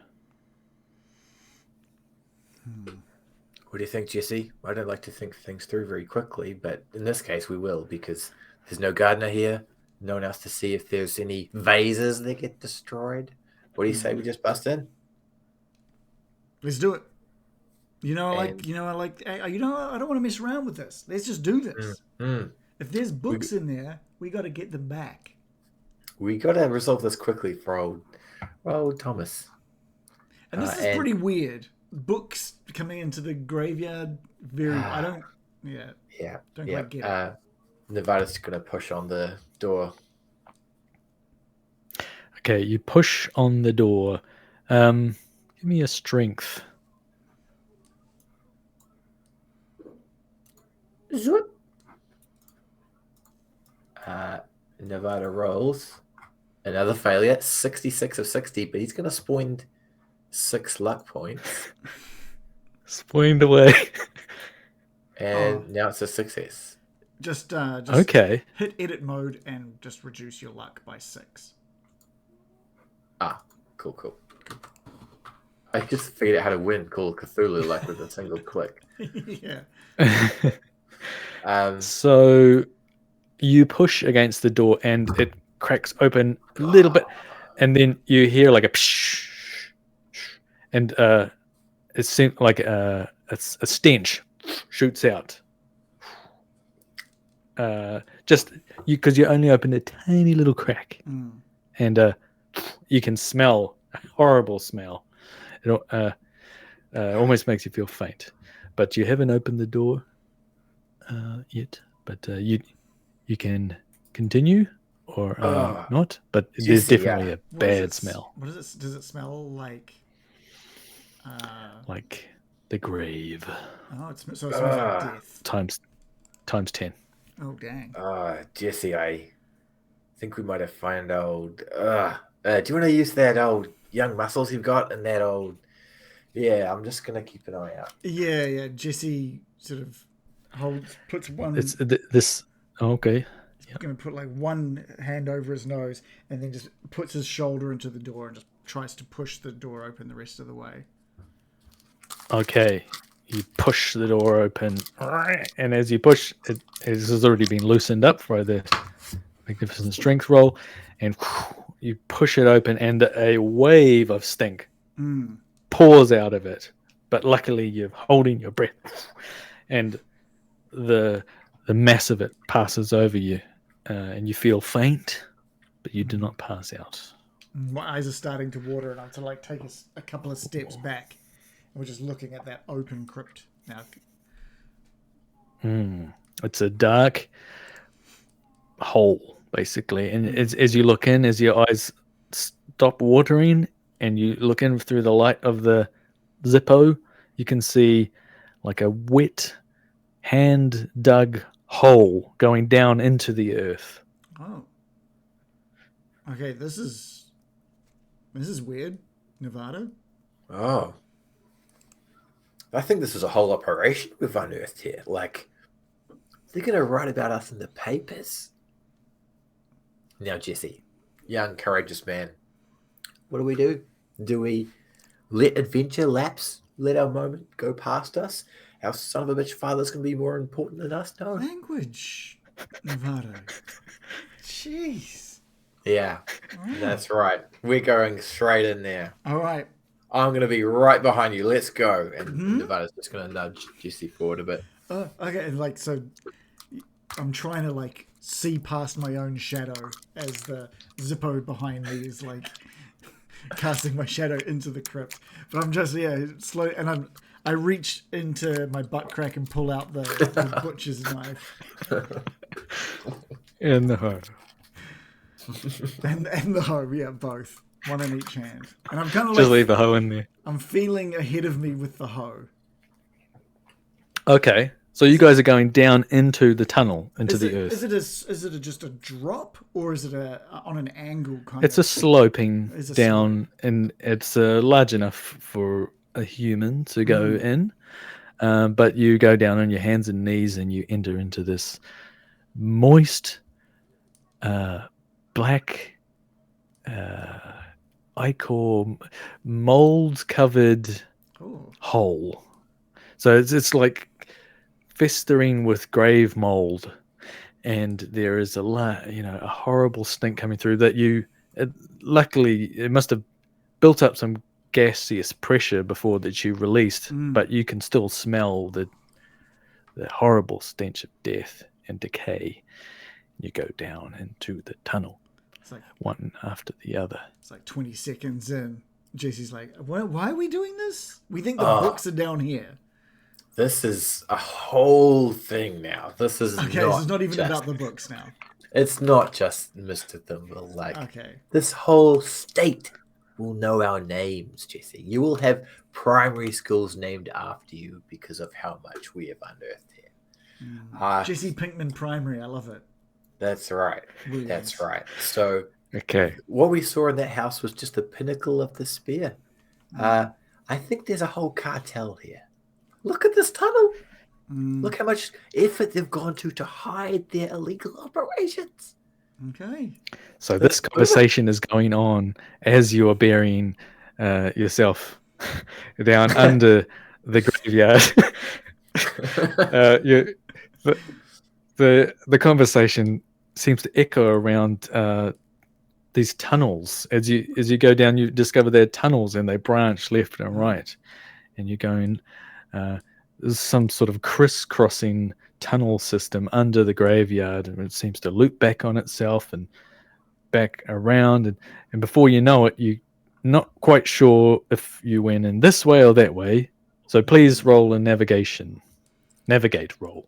What do you think, Jesse? I don't like to think things through very quickly, but in this case we will, because there's no gardener here, no one else to see if there's any vases that get destroyed. What do you say we just bust in? Let's do it. I don't want to mess around with this. Let's just do this. If there's books in there, we got to get them back. We got to resolve this quickly for old Thomas. And this is pretty weird. Books coming into the graveyard. I don't quite get it. Nevada's going to push on the door. Okay, you push on the door. Give me a strength. Nevada rolls another failure, 66 of 60, but he's going to spoil 6 luck points. Spoiled away. And now it's a success. Just okay. Hit edit mode and just reduce your luck by 6. Cool. I just figured out how to win Call of Cthulhu like with a single click. Yeah. So you push against the door and it cracks open a little bit, and then you hear like a psh, and it seems like a stench shoots out. Just because you only opened a tiny little crack, and you can smell a horrible smell. It almost makes you feel faint, but you haven't opened the door yet. But you can continue or not. But there's definitely a bad smell. What is it? Does it smell like? Like the grave. Oh, so it smells like death. Times 10. Oh, dang. Jesse, I think we might have found old... do you want to use that old young muscles you've got and that old... Yeah, I'm just going to keep an eye out. Yeah. Jesse sort of puts one... It's this... Okay. He's going to put like one hand over his nose and then just puts his shoulder into the door and just tries to push the door open the rest of the way. Okay. you push the door open, and as you push, it has already been loosened up for the magnificent strength roll, and you push it open, and a wave of stink pours out of it. But luckily, you're holding your breath, and the mass of it passes over you, and you feel faint, but you do not pass out. My eyes are starting to water, and I have to like take a couple of steps back. And we're just looking at that open crypt now. It's a dark hole, basically, and as you look in, as your eyes stop watering, and you look in through the light of the Zippo, you can see like a wet, hand-dug hole going down into the earth. Oh. Okay, this is weird, Nevada. Oh. I think this is a whole operation we've unearthed here. Like, they're going to write about us in the papers. Now, Jesse, young, courageous man, what do? Do we let adventure lapse? Let our moment go past us? Our son of a bitch father's going to be more important than us? No. Language, Nevada. Jeez. Yeah, that's right. We're going straight in there. All right. I'm going to be right behind you. Let's go. And Nevada's just going to nudge Jesse forward a bit. Okay, and like, so I'm trying to like see past my own shadow as the Zippo behind me is like casting my shadow into the crypt. But I'm just, slow, and I reach into my butt crack and pull out the butcher's knife. In the hoe. And the hoe, yeah, both. One in each hand. And I'm kind of just leave the hoe in there. I'm feeling ahead of me with the hoe. Okay, so you guys are going down into the tunnel, into the earth. Is it just a drop, or is it on an angle kind It's of? a sloping down, and it's large enough for a human to go in. But you go down on your hands and knees, and you enter into this moist, black, ichor, mold-covered hole. So it's like festering with grave mold, and there is a horrible stink coming through that luckily it must have built up some gaseous pressure before that you released, but you can still smell the horrible stench of death and decay. You go down into the tunnel, one after the other. It's like 20 seconds in. Jesse's like, why are we doing this? We think the books are down here. This is a whole thing now. This is okay. This is not even about the books now. It's not just Mr. Thimble. This whole state will know our names, Jesse. You will have primary schools named after you because of how much we have unearthed here. Jesse Pinkman Primary. I love it. That's right. Williams. That's right. So, okay, what we saw in that house was just the pinnacle of the spear. I think there's a whole cartel here. Look at this tunnel. Look how much effort they've gone to hide their illegal operations. Okay. So this conversation is going on as you are burying yourself down under the graveyard. The conversation seems to echo around these tunnels. As you go down, you discover there are tunnels, and they branch left and right, and you're going. There's some sort of crisscrossing tunnel system under the graveyard, and it seems to loop back on itself and back around, and before you know it, you're not quite sure if you went in this way or that way. So please roll a navigate roll.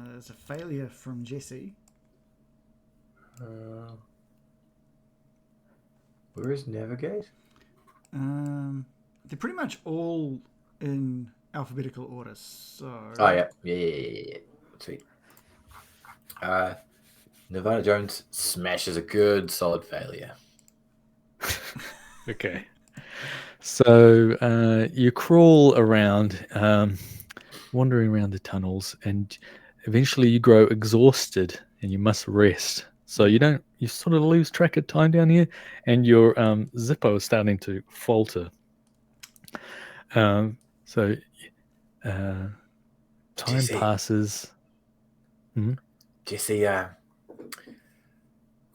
There's a failure from Jesse. Where is navigate? They're pretty much all in alphabetical order. So. Oh yeah. Sweet. Nevada Jones smashes a good solid failure. Okay. So you crawl around, wandering around the tunnels, and eventually you grow exhausted and you must rest. So you sort of lose track of time down here, and your Zippo is starting to falter. So time Jesse. passes. Jesse,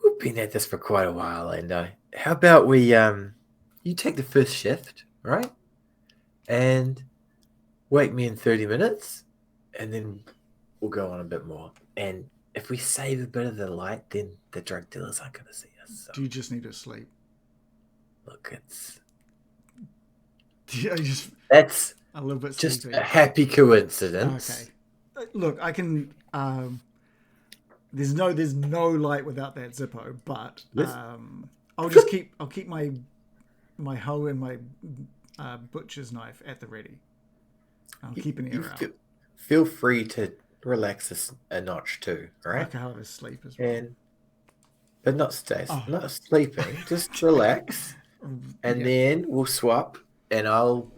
we've been at this for quite a while, and how about we you take the first shift, right? And wake me in 30 minutes, and then we'll go on a bit more. And if we save a bit of the light, then the drug dealers aren't going to see us. So. Do you just need to sleep? Look, it's that's a little bit just sleepy. a happy coincidence. Okay. Look, I can. There's no light without that Zippo, but I'll keep my hoe and my butcher's knife at the ready. I'll keep an ear out. Feel free to relax a notch too, right? I can have a sleep as well. But not sleeping. Just relax, and then we'll swap, and I'll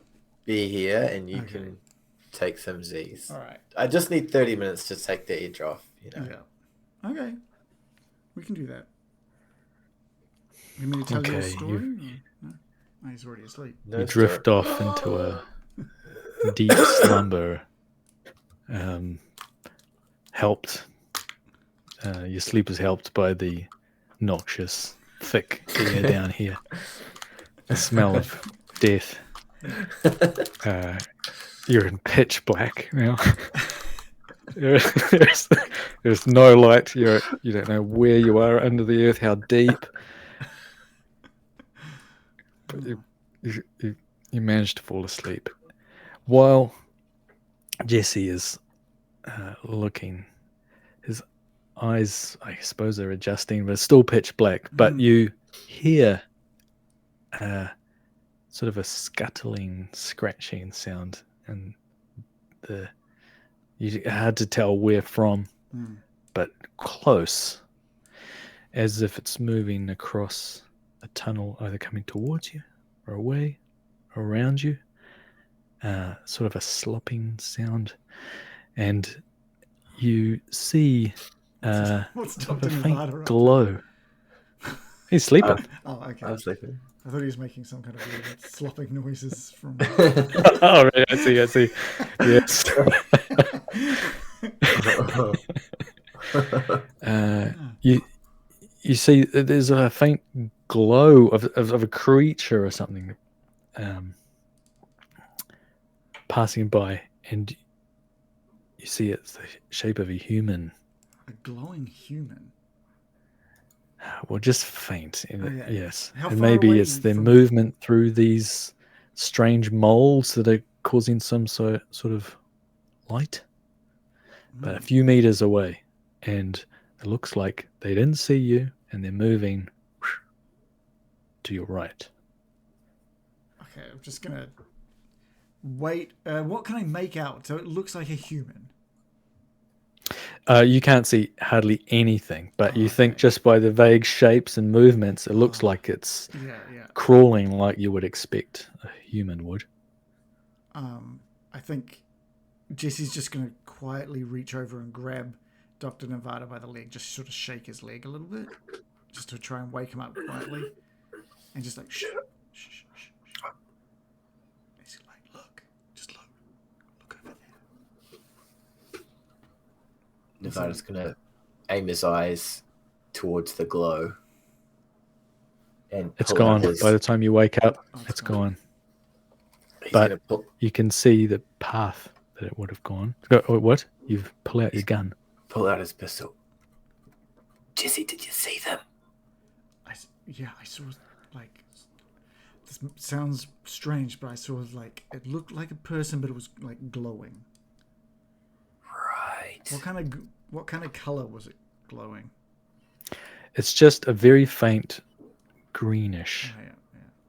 be here, and you can take some Z's. All right. I just need 30 minutes to take the edge off. Yeah. Okay. We can do that. You mean to tell you a story? No, he's already asleep. You drift off into a deep slumber. Helped. Your sleep is helped by the noxious, thick air down here. The smell of death. You're in pitch black now. There's no light. You don't know where you are under the earth, how deep. But you managed to fall asleep. While Jesse is looking, his eyes, I suppose, are adjusting, but it's still pitch black. But you hear sort of a scuttling, scratching sound, and hard to tell where from, but close, as if it's moving across a tunnel, either coming towards you or away or around you. Sort of a slopping sound, and you see What's sort Dr. of a faint Nevada glow. He's sleeping. Oh, okay. I'm sleeping. I thought he was making some kind of weird slopping noises from. Oh, right. I see. Yes. You see there's a faint glow of a creature or something passing by, and you see it's the shape of a human. A glowing human? Well, just faint. Yes. How And far maybe away it's their from- movement through these strange molds that are causing some sort of light. But a few meters away, and it looks like they didn't see you, and they're moving to your right. Okay, I'm just gonna wait. What can I make out? So it looks like a human. You can't see hardly anything, but you think just by the vague shapes and movements, it looks like it's crawling like you would expect a human would. I think Jesse's just going to quietly reach over and grab Dr. Nevada by the leg, just sort of shake his leg a little bit, just to try and wake him up quietly, and just like, shh. He's like, look over there. Nevada's gonna aim his eyes towards the glow, and It's gone. By the time you wake up, it's gone. But you can see the path that it would have gone. What? You've pulled out your gun. Pull out his pistol. Jesse, did you see them? I saw, like, this sounds strange, but I saw, like, it looked like a person, but it was, like, glowing. Right. What kind of color was it glowing? It's just a very faint greenish. Oh, yeah.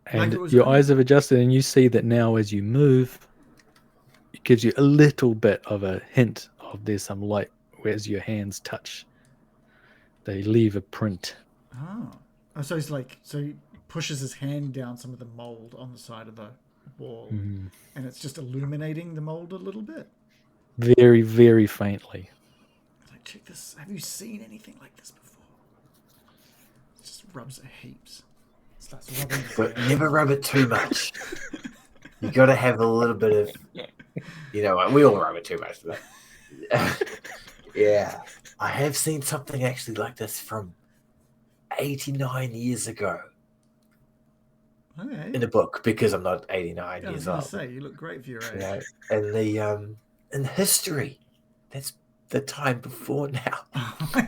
And like your eyes have adjusted, and you see that now as you move, it gives you a little bit of a hint of there's some light. Whereas your hands touch, they leave a print. Oh, so he pushes his hand down some of the mold on the side of the wall, and it's just illuminating the mold a little bit. Very, very faintly. Like, check this. Have you seen anything like this before? Just rubs it heaps. Starts rubbing. But never rub it too much. You got to have a little bit of, we all rub it too much. But yeah, I have seen something actually like this from 89 years ago Okay. in a book, because I'm not 89 I was years going old. to say, you look great for your age. Yeah, and in history, that's the time before now.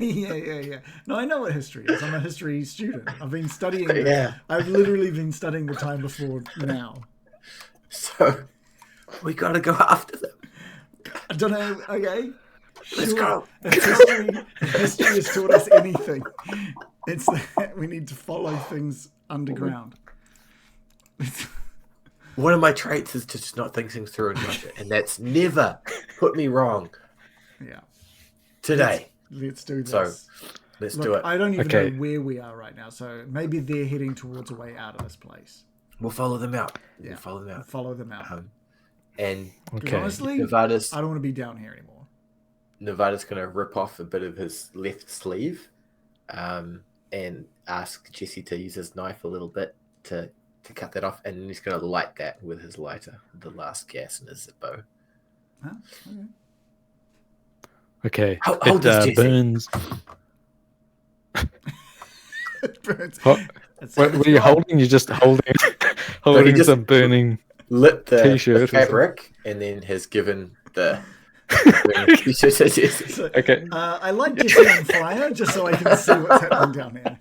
Yeah. No, I know what history is. I'm a history student. I've been studying. Yeah. I've literally been studying the time before now. So we got to go after them. I don't know. Okay. Let's go. If history has taught us anything, it's that we need to follow things underground. One of my traits is to just not think things through and rush it, and that's never put me wrong. Yeah. Today. Let's do this. So let's do it. I don't even Okay. know where we are right now, so maybe they're heading towards a way out of this place. We'll follow them out. Yeah. We'll follow them out. Follow them out. And Because Okay. honestly, Nevada's I don't want to be down here anymore. going to rip off a bit of his left sleeve, and ask Jesse to use his knife a little bit to cut that off, and then he's going to light that with his lighter, the last gas in his Zippo. Huh? Okay. Okay. Hold this, Jesse. burns. It burns. What are you holding? You're just holding just- some burning. Lit the T-shirt or fabric, and then has given the t-shirt to Jesse. So, Okay. I light Jesse on fire just so I can see what's happening down here.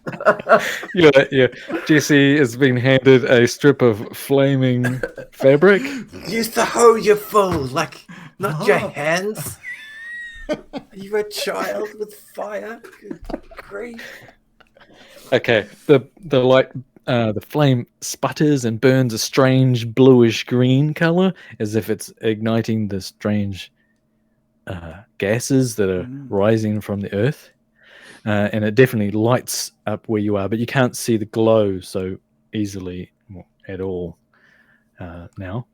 Yeah. Jesse has been handed a strip of flaming fabric. Use the hoe, you fool! Not your hands. Are you a child with fire? Good grief. Okay. The light, the flame sputters and burns a strange bluish green color, as if it's igniting the strange gases that are rising from the earth. And it definitely lights up where you are, but you can't see the glow so easily at all now.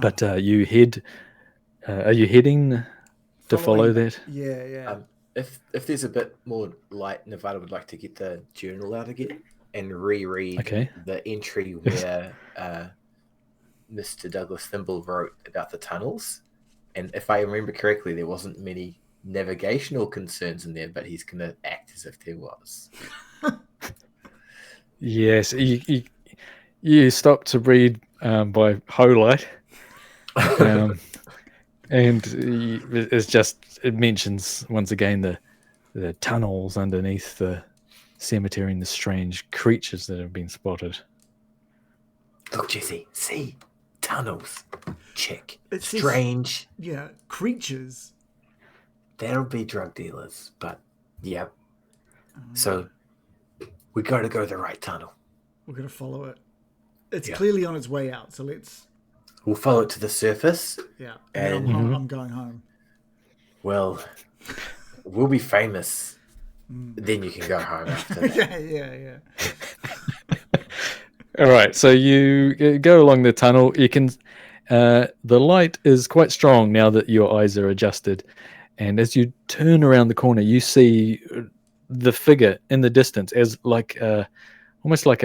But you head. Are you heading to follow that? Yeah. If there's a bit more light, Nevada would like to get the journal out again and reread the entry where Mr. Douglas Thimble wrote about the tunnels. And if I remember correctly, there wasn't many navigational concerns in there, but he's going to act as if there was. Yes, you stop to read by whole light, and it mentions once again the tunnels underneath the cemetery and the strange creatures that have been spotted. Look, Jesse, see tunnels. Check. It's strange. Yeah, creatures. That'll be drug dealers, but yeah. So we got to go the right tunnel. We're gonna follow it. It's clearly on its way out, so we'll follow it to the surface. Yeah, and I'm going home. Well, we'll be famous. Then you can go home after that. Yeah. All right, so you go along the tunnel. You can. The light is quite strong now that your eyes are adjusted, and as you turn around the corner, you see the figure in the distance as almost like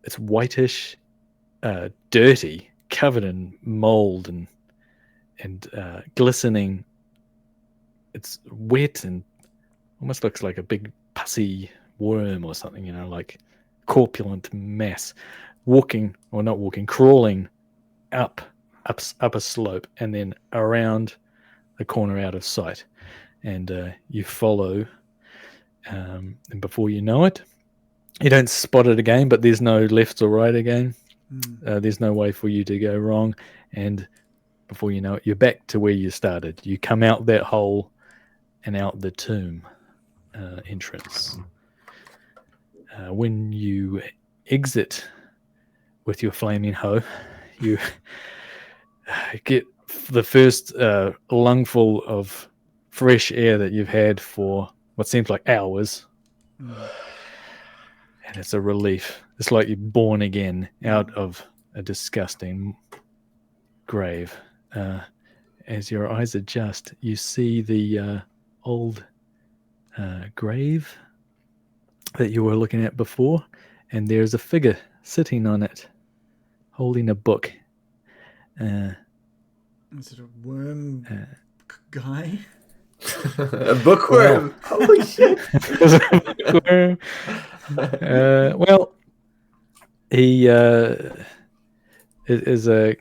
it's whitish, dirty, covered in mold and glistening. It's wet and almost looks like a big pussy worm or something, like corpulent mass, crawling up a slope and then around the corner out of sight. And you follow, and before you know it, you don't spot it again, but there's no left or right again. There's no way for you to go wrong. And before you know it, you're back to where you started. You come out that hole and out the tomb entrance. When you exit with your flaming hoe, you get the first lungful of fresh air that you've had for what seems like hours. And it's a relief. It's like you're born again out of a disgusting grave. As your eyes adjust, you see the old grave that you were looking at before, and there's a figure sitting on it, holding a book. Is it a worm guy? A bookworm. Holy shit. There's a bookworm. Well, he is a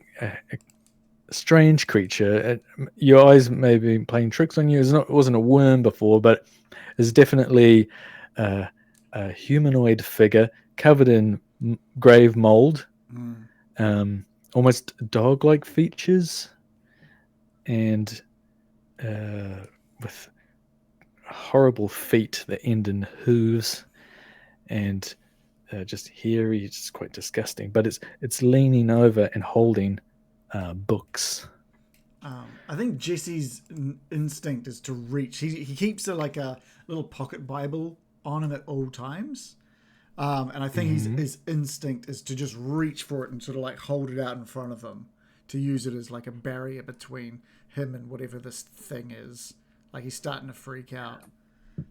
strange creature. Your eyes may be playing tricks on you. It wasn't a worm before, but it's definitely a humanoid figure covered in grave mold, almost dog-like features, and with horrible feet that end in hooves, and just hairy. It's quite disgusting. But it's leaning over and holding books. I think Jesse's instinct is to reach. He keeps a little pocket Bible on him at all times. And I think his instinct is to just reach for it and sort of like hold it out in front of him, to use it as like a barrier between him and whatever this thing is. Like he's starting to freak out,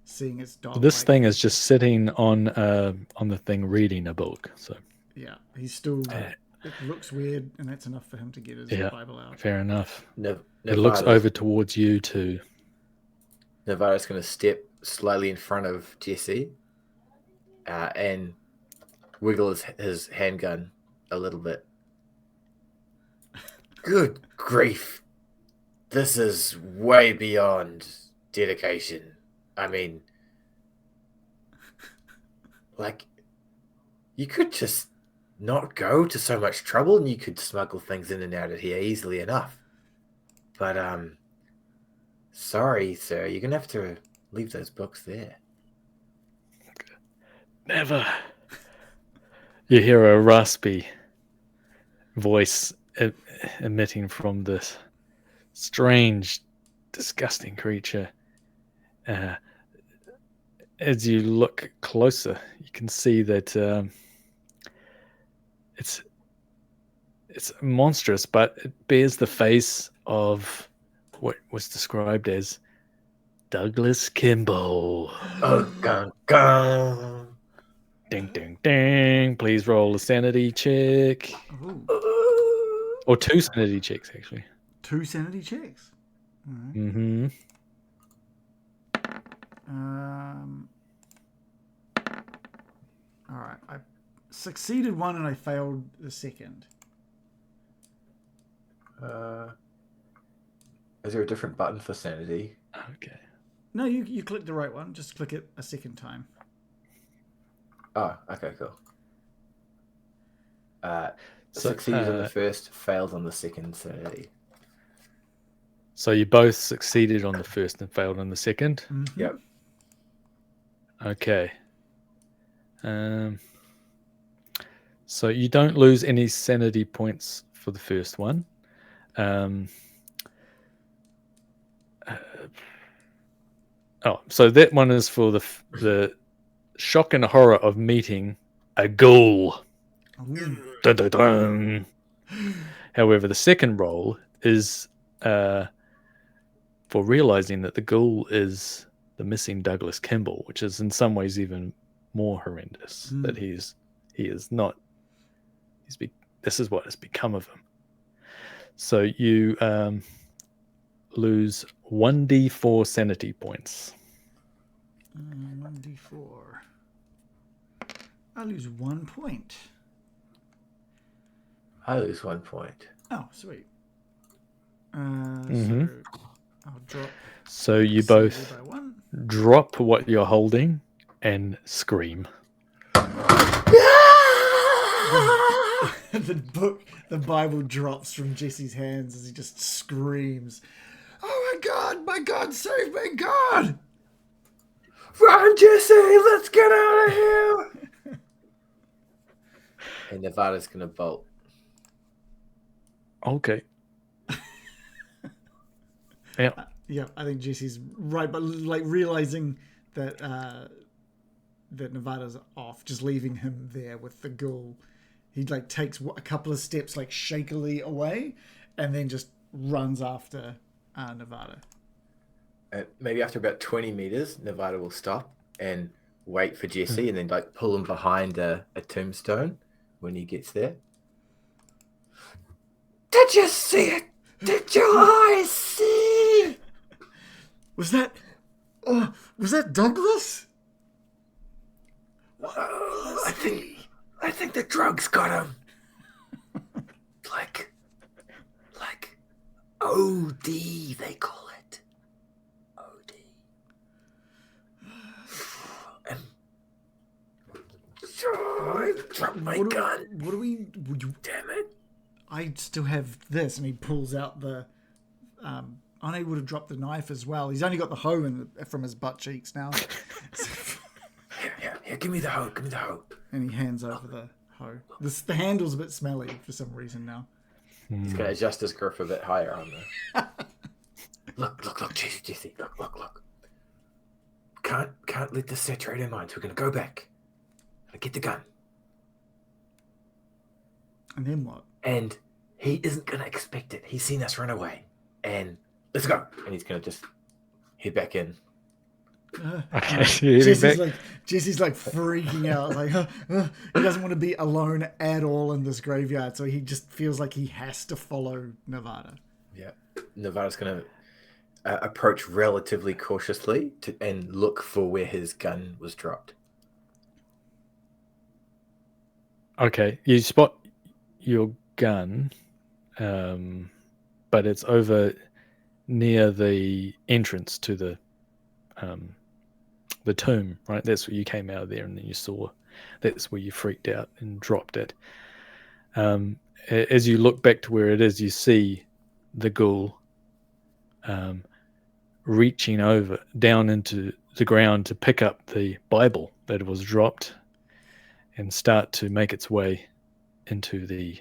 seeing his dog. This thing is just sitting on the thing reading a book. So yeah, he's still. It looks weird, and that's enough for him to get his Bible out. Fair enough. Nevada's, it looks over towards you too. Nevada's going to step slightly in front of Jesse and wiggle his handgun a little bit. Good grief. This is way beyond dedication. I mean, like, you could just not go to so much trouble and you could smuggle things in and out of here easily enough. But, sorry, sir, you're going to have to leave those books there. Never. You hear a raspy voice emitting from this strange, disgusting creature. As you look closer, you can see that it's monstrous, but it bears the face of what was described as Douglas Kimball. Oh, gong, gong. Ding, ding, ding. Please roll a sanity check. Ooh. Or 2 sanity checks, actually. 2 sanity checks. All right. Mm-hmm. All right. I succeeded one and I failed the second. Is there a different button for sanity? Okay. No, you clicked the right one. Just click it a second time. Oh, okay, cool. Succeeded on the first, failed on the second sanity. So you both succeeded on the first and failed on the second? Mm-hmm. Yep. Okay. So you don't lose any sanity points for the first one. So that one is for the shock and horror of meeting a ghoul. Dun, dun, dun. However, the second roll is for realizing that the ghoul is the missing Douglas Kimball, which is in some ways even more horrendous. That this is what has become of him. So you lose 1d4 sanity points. 1d4. I lose 1 point. I lose 1 point. Oh, sweet. Mm-hmm. So I'll drop. So you both drop what you're holding and scream. The Bible drops from Jesse's hands as he just screams, "Oh my God, save me, God!" Run, Jesse, let's get out of here! And Nevada's gonna bolt. Okay. Yeah. Yeah, I think Jesse's right, but like realizing that that Nevada's off, just leaving him there with the ghoul, he like takes a couple of steps like shakily away, and then just runs after Nevada. Maybe after about 20 meters, Nevada will stop and wait for Jesse and then like pull him behind a tombstone when he gets there. Did you see it? Did your eyes see? Was that Douglas? I think the drugs got him. like OD they call it. OD. And I dropped my gun. What do we? Damn it. I still have this, and he pulls out the. I know he would have dropped the knife as well. He's only got the hoe from his butt cheeks now. Here, give me the hoe. And he hands over the hoe. The handle's a bit smelly for some reason now. He's gonna adjust his grip a bit higher on the. Look, Jesse, look. Can't let this saturate our minds. We're gonna go back. Get the gun. And then what? And he isn't gonna expect it. He's seen us run away. And let's go. And he's gonna just head back in. Okay, Jesse's like freaking out. Like he doesn't want to be alone at all in this graveyard, so he just feels like he has to follow Nevada. Yeah, Nevada's gonna approach relatively cautiously and look for where his gun was dropped. Okay, you spot your gun, but it's over near the entrance to the tomb, right? That's where you came out of there, and then you saw. That's where you freaked out and dropped it. As you look back to where it is, you see the ghoul reaching over down into the ground to pick up the Bible that was dropped and start to make its way into the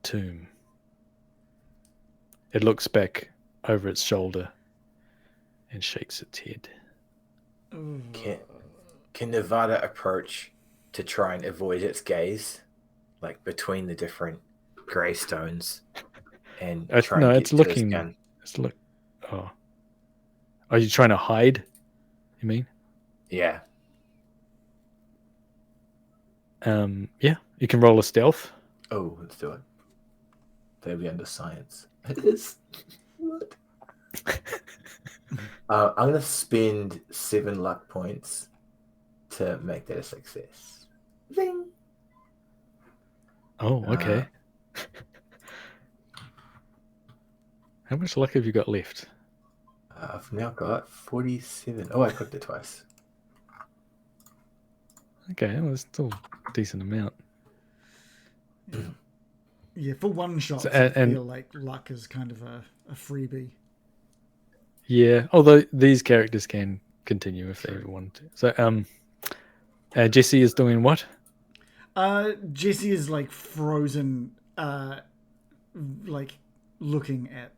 tomb. It looks back over its shoulder and shakes its head. Can Nevada approach to try and avoid its gaze, like between the different gravestones, and try and get it's to looking. his gun? It's look. Oh, are you trying to hide? You mean? Yeah. Yeah. You can roll a stealth. Oh, let's do it. They'll be under science. It is. What? I'm going to spend 7 luck points to make that a success. Zing. Oh, okay. How much luck have you got left? I've now got 47. Oh, I clicked it twice. Okay, well, it's still a decent amount. Yeah, for one shot, So, I and- feel like luck is kind of a freebie. Yeah, although these characters can continue if they ever want to. So, Jesse is doing what? Jesse is like frozen, like looking at,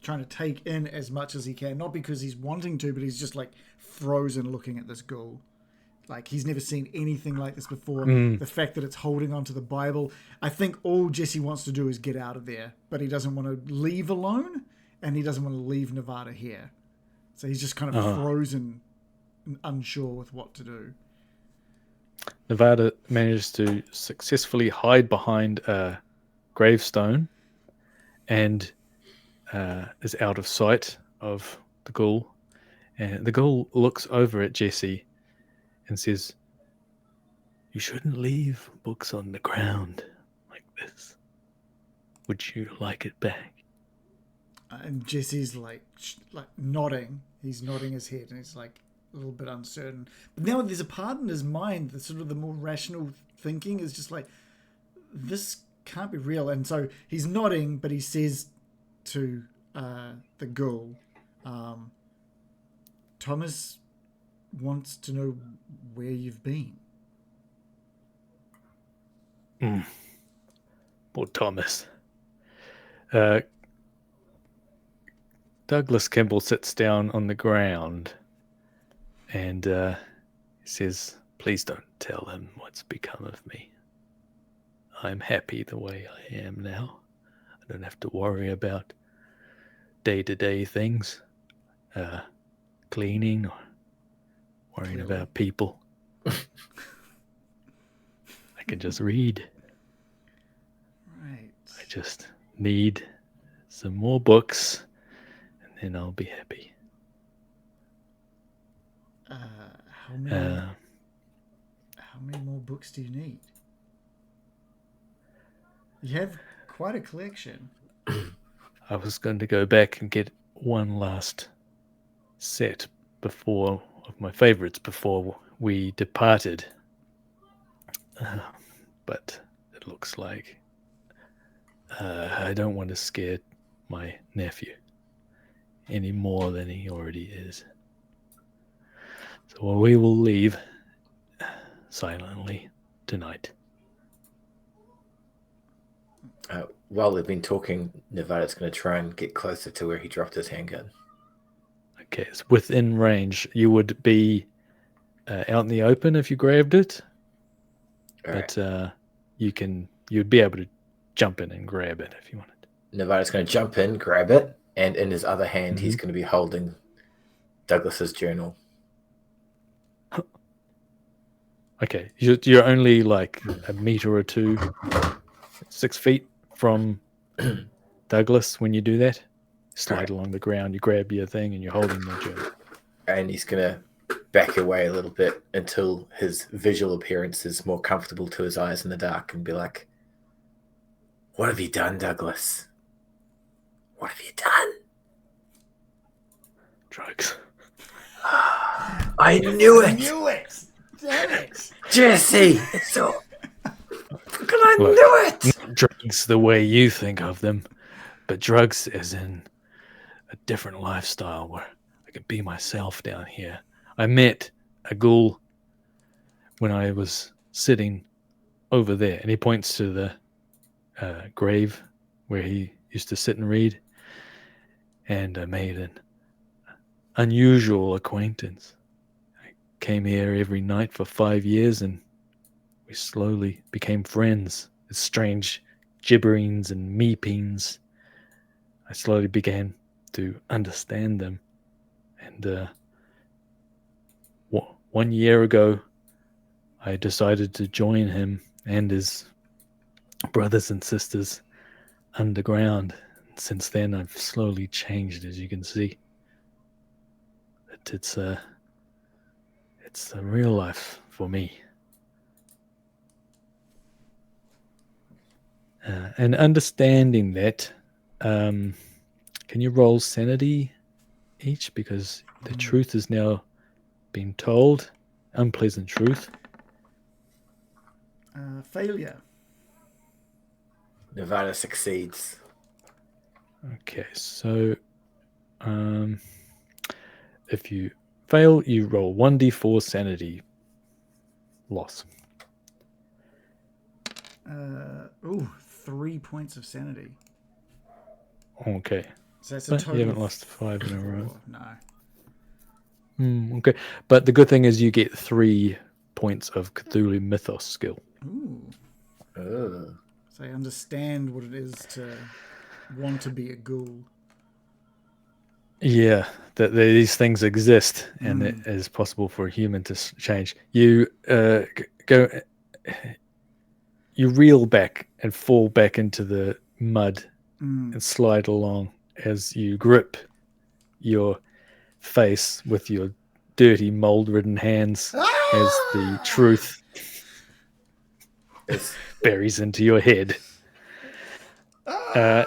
trying to take in as much as he can. Not because he's wanting to, but he's just like frozen looking at this ghoul. Like he's never seen anything like this before. The fact that it's holding onto the Bible. I think all Jesse wants to do is get out of there, but he doesn't want to leave alone, and he doesn't want to leave Nevada here. So he's just kind of frozen and unsure with what to do. Nevada manages to successfully hide behind a gravestone and is out of sight of the ghoul. And the ghoul looks over at Jesse and says, "You shouldn't leave books on the ground like this. Would you like it back?" And Jesse's like nodding. He's nodding his head, and he's like a little bit uncertain. But now there's a part in his mind that sort of the more rational thinking is just like, this can't be real. And so he's nodding, but he says to the ghoul, Thomas wants to know where you've been. Poor Thomas. Douglas Kimball sits down on the ground and says, "Please don't tell him what's become of me. I'm happy the way I am now. I don't have to worry about day-to-day things, cleaning or worrying about people. I can just read. Right. I just need some more books, and then I'll be happy. How many more books do you need? You have quite a collection. I was going to go back and get one last set of my favorites before we departed. But it looks like I don't want to scare my nephew any more than he already is. So we will leave silently tonight. While they've been talking, Nevada's going to try and get closer to where he dropped his handgun. Okay, it's within range. You would be out in the open if you grabbed it, but you'd be able to jump in and grab it if you wanted. Nevada's going to jump in, grab it, and in his other hand, he's going to be holding Douglas's journal. Okay, you're only like a meter or 2, 6 feet from Douglas when you do that. Slide along the ground, you grab your thing, and you're holding the journal. And he's going to back away a little bit until his visual appearance is more comfortable to his eyes in the dark and be like, "What have you done, Douglas? What have you done?" Drugs. I knew it! Damn it! Jesse! So fucking I knew it! Not drugs the way you think of them, but drugs as in a different lifestyle where I could be myself down here. I met a ghoul when I was sitting over there, and he points to the grave where he used to sit and read, and I made an unusual acquaintance. I came here every night for 5 years, and we slowly became friends. With strange gibberings and meepings, I slowly began to understand them. And 1 year ago, I decided to join him and his brothers and sisters underground. Since then, I've slowly changed, as you can see. But it's a real life for me. And understanding that, can you roll sanity each? Because the truth is now being told, unpleasant truth. Failure. Nevada succeeds. Okay, so if you fail, you roll 1d4 sanity loss. 3 points of sanity. Okay. So that's a But total. you haven't lost 5 in a row. No. Okay. But the good thing is you get 3 points of Cthulhu Mythos skill. Ooh. Oh. So I understand what it is to want to be a ghoul. Yeah, that these things exist, and it is possible for a human to change. You you reel back and fall back into the mud and slide along as you grip your face with your dirty, mold-ridden hands as the truth buries into your head. You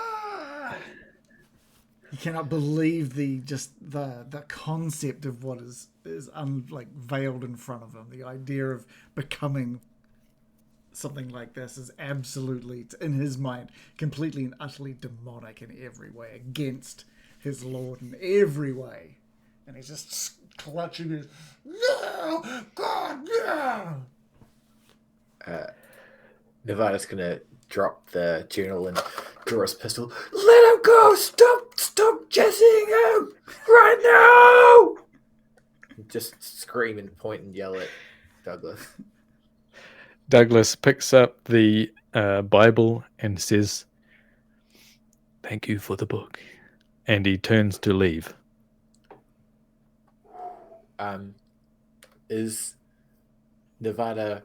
cannot believe the concept of what is veiled in front of him. The idea of becoming something like this is absolutely, in his mind, completely and utterly demonic in every way, against his lord in every way. And he's just clutching his, "No! God, no!" Nevada's going to drop the journal and draw his pistol. "Let him go! Stop Jesseing him! Right now!" Just scream and point and yell at Douglas. Douglas picks up the Bible and says, "Thank you for the book." And he turns to leave. Is Nevada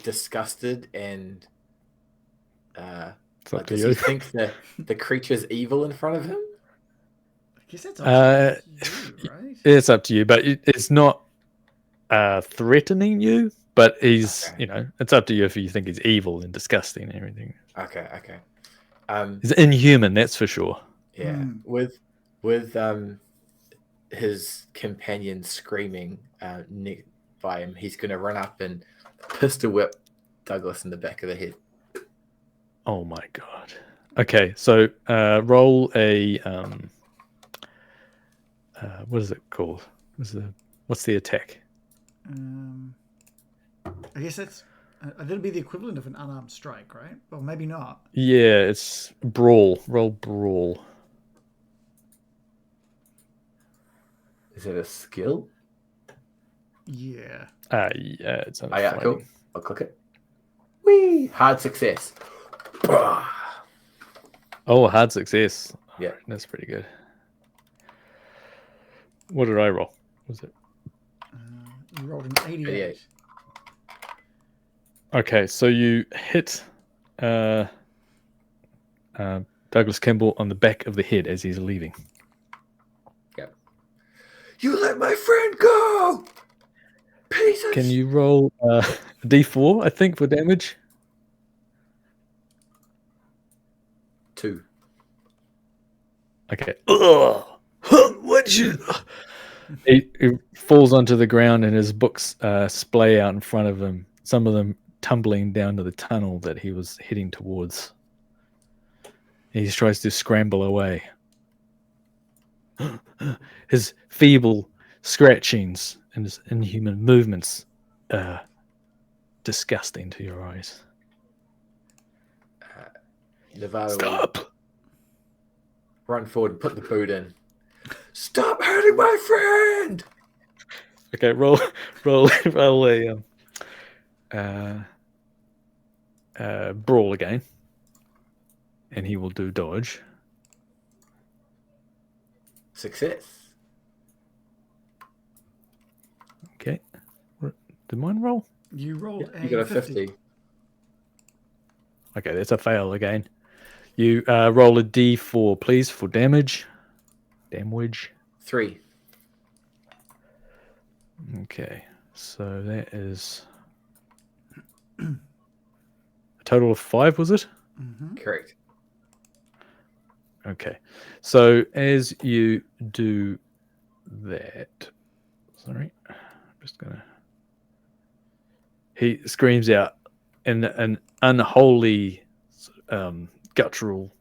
disgusted and It's up to does you. he think the creature's evil in front of him? I guess that's up to you, right? It's up to you, but it's not threatening you. But he's, Okay. it's up to you if you think he's evil and disgusting and everything. Okay. He's inhuman, that's for sure. Yeah. With his companion screaming by him, he's going to run up and pistol whip Douglas in the back of the head. Oh my god. Okay, so roll a what is it called? What's the attack? I guess that's that'd be the equivalent of an unarmed strike, right? Well, maybe not. Yeah, it's brawl. Roll brawl. Is it a skill? Yeah. Yeah, it's under Yeah, fighting. cool. I'll click it. Whee! Hard success. Oh, hard success. Yeah. That's pretty good. What did I roll? Was it? You rolled an 88. Okay, so you hit Douglas Kimball on the back of the head as he's leaving. Yeah. You let my friend go! Pieces! Can you roll a D4, I think, for damage? 2. Okay. Ugh. What'd you... He falls onto the ground and his books splay out in front of him, some of them tumbling down to the tunnel that he was heading towards. He tries to scramble away. His feeble scratchings and his inhuman movements are disgusting to your eyes. Nevada Stop! Run forward and put the boot in. Stop hurting my friend! Okay, roll a brawl again, and he will do dodge. Success. Okay, did mine roll? You rolled You got a 50. Okay, that's a fail again. You roll a D4, please, for damage. Damage. 3. Okay, so that is a total of 5, was it? Mm-hmm. Correct. Okay, so as you do that, sorry, I'm just gonna. He screams out in an unholy, guttural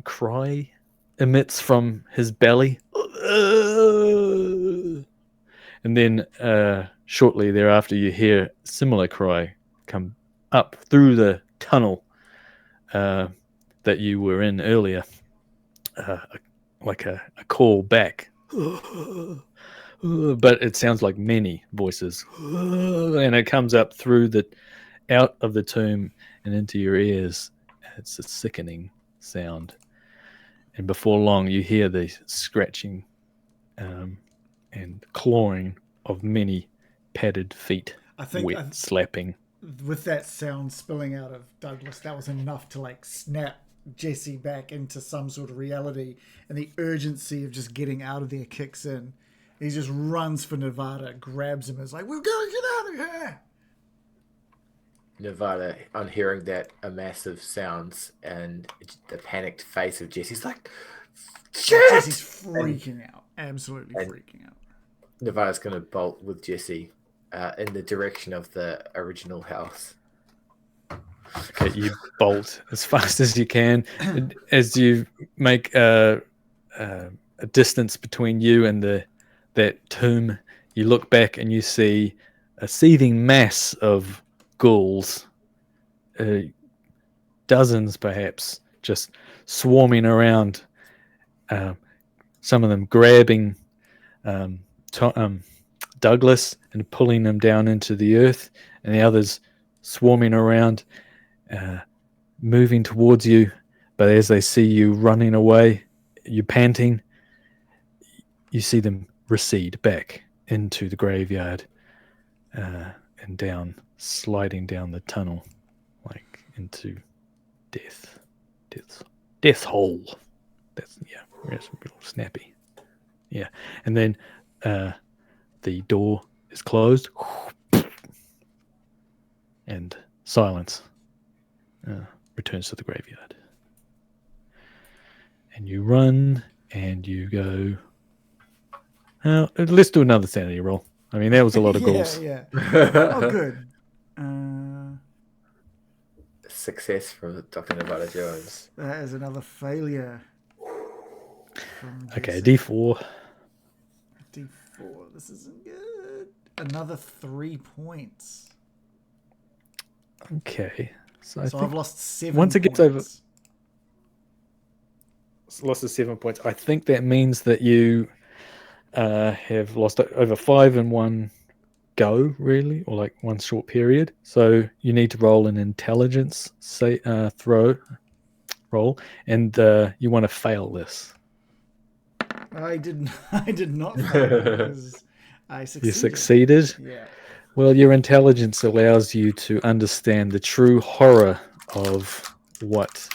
cry emits from his belly. And then shortly thereafter, you hear a similar cry come up through the tunnel that you were in earlier, like a call back. But it sounds like many voices, and it comes up out of the tomb and into your ears. It's a sickening sound, and before long you hear the scratching and clawing of many padded feet, I think slapping. With that sound spilling out of Douglas, that was enough to like snap Jesse back into some sort of reality, and the urgency of just getting out of there kicks in. He just runs for Nevada, grabs him, and is like, "We've got to get out of here!" Nevada, on hearing that, a massive sounds and the panicked face of Jesse's like, "Shit!" Jesse's freaking out, absolutely freaking out. Nevada's going to bolt with Jesse in the direction of the original house. Okay, you bolt as fast as you can. As you make a distance between you and that tomb, you look back and you see a seething mass of ghouls, dozens perhaps, just swarming around. Some of them grabbing Douglas and pulling them down into the earth, and the others swarming around, moving towards you. But as they see you running away, you panting, you see them recede back into the graveyard. and down, sliding down the tunnel, like into death hole. That's it's a little snappy. Yeah, and then the door is closed, and silence returns to the graveyard. And you run, and you go. Let's do another sanity roll. I mean, that was a lot of goals. Yeah. Oh, good. Success from Dr. Nevada Jones. That is another failure. Okay, D4. D4. This isn't good. Another 3 points. Okay. So I've lost 7 once it gets over. points. Lost 7 points. I think that means that you have lost over 5 in one go, really, or like one short period. So you need to roll an intelligence roll, and you want to fail this. I did not fail because I succeeded. You succeeded? Yeah. Well, your intelligence allows you to understand the true horror of what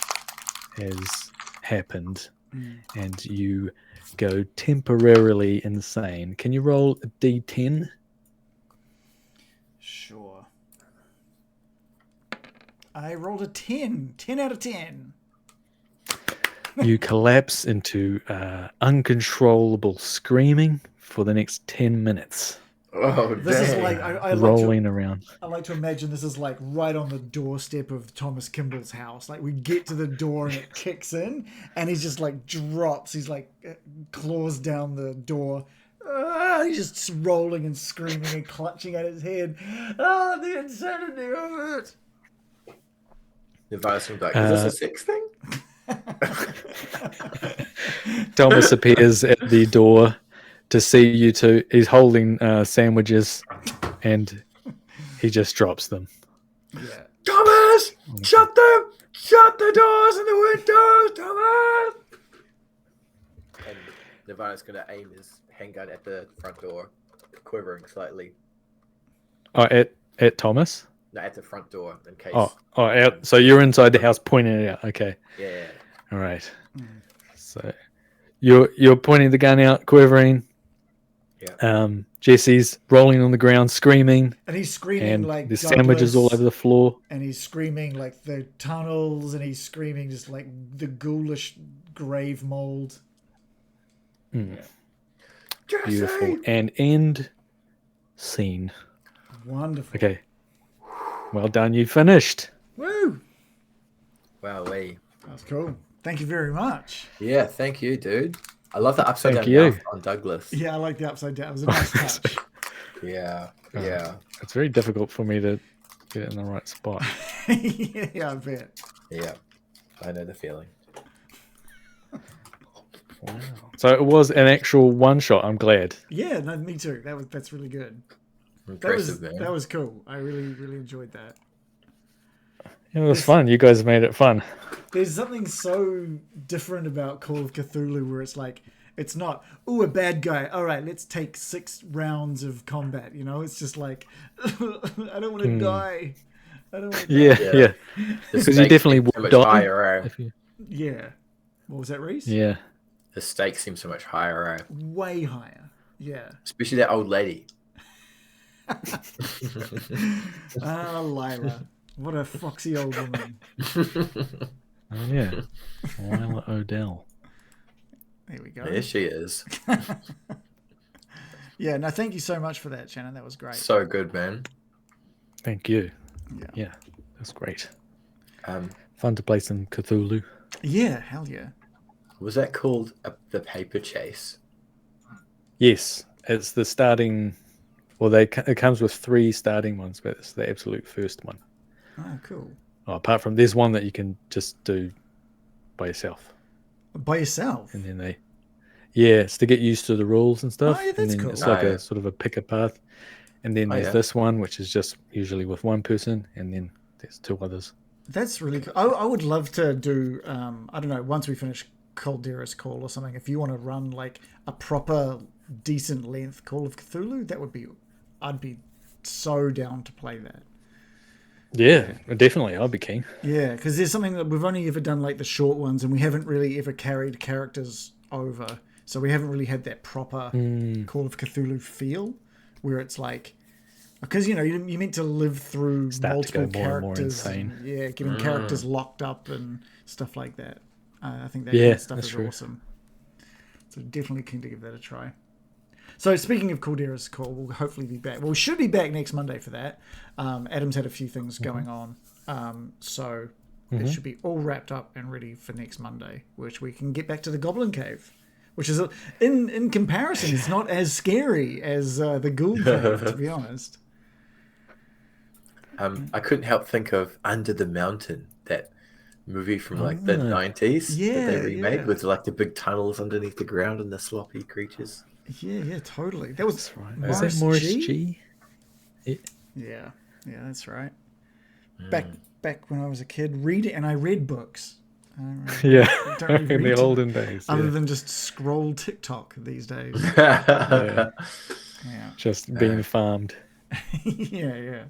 has happened, and you go temporarily insane. Can you roll a D10? Sure. I rolled a 10. 10 out of 10. You collapse into uncontrollable screaming for the next 10 minutes. Oh, This is dang. like I rolling around. I like to imagine this is like right on the doorstep of Thomas Kimball's house. Like we get to the door and it kicks in, and he's just like drops. He's like claws down the door. He's just rolling and screaming and clutching at his head. The insanity of it. Nevada's gonna be like, is this a sex thing? Thomas appears at the door to see you two. He's holding sandwiches, and he just drops them. Yeah. Thomas! Shut them! Shut the doors and the windows, Thomas! And Nevada's gonna aim his handgun at the front door, quivering slightly. Oh, at Thomas? No, at the front door, in case. Oh, out. So you're inside the house pointing it out. Okay. Yeah. All right. So you're pointing the gun out, quivering. Yeah. Jesse's rolling on the ground, screaming. And he's screaming And like there's Douglas, sandwiches all over the floor. and he's screaming like the tunnels, and he's screaming just like the ghoulish grave mold. Mm. Jesse! Beautiful. And end scene. Wonderful. Okay. Well done. You finished. Woo! Wowee. That's cool. Thank you very much. Yeah, thank you, dude. I love the upside Thank down you. mouth on Douglas. Yeah, I like the upside down. It was a nice touch. Yeah. Yeah. It's very difficult for me to get in the right spot. Yeah, I bet. Yeah. I know the feeling. Wow. So it was an actual one shot. I'm glad. Yeah, no, me too. That's really good. Impressive, man. That was cool. I really enjoyed that. It was fun. You guys made it fun. There's something so different about Call of Cthulhu where it's like, it's not, a bad guy. All right, let's take 6 rounds of combat. You know, it's just like, I don't want to die. I don't want to die. Yeah. The Because you stakes definitely seem so would much die. higher, eh? If you... Yeah. What was that, Reece? Yeah. The stakes seem so much higher, eh? Way higher. Yeah. Especially that old lady. Lila. What a foxy old woman. Oh, yeah. Lila Odell. There we go. There she is. Yeah, no, thank you so much for that, Shannon. That was great. So good, man. Thank you. Yeah. Yeah. That's great. Um, Fun to play some Cthulhu. Yeah, hell yeah. was that called the paper chase? Yes. It's the starting... Well, it comes with 3 starting ones, but it's the absolute first one. Oh, cool. Oh, apart from... There's one that you can just do by yourself. By yourself? And then Yeah, it's to get used to the rules and stuff. Oh, yeah, that's and then cool. It's like Oh, yeah. a sort of a pick a path. And then Oh, there's yeah. this one, which is just usually with one person, and then there's 2 others. That's really cool. I would love to do, I don't know, once we finish Calderas Call or something, if you want to run like a proper decent length Call of Cthulhu, I'd be so down to play that. Yeah, definitely. I'll be keen. Yeah, because there's something that we've only ever done like the short ones, and we haven't really ever carried characters over. So we haven't really had that proper Call of Cthulhu feel, where it's like, because you're meant to live through Start to go multiple more and more characters, insane. and, getting characters locked up and stuff like that. I think that Yeah, kind of stuff that's is true. awesome. So definitely keen to give that a try. So speaking of Caldera's Call, we'll hopefully be back. Well, we should be back next Monday for that. Adam's had a few things going on, so it should be all wrapped up and ready for next Monday, which we can get back to the Goblin Cave, which is in comparison, it's not as scary as the Ghoul Cave, to be honest. I couldn't help think of Under the Mountain, that movie from like the 90s that they remade with like the big tunnels underneath the ground and the sloppy creatures. Yeah, totally. That was Right. Is that Morris G? Yeah, that's right. Back when I was a kid, I read books. Yeah, Don't really in read the too olden days. other than just scroll TikTok these days. Yeah. Yeah. Just being farmed. Yeah.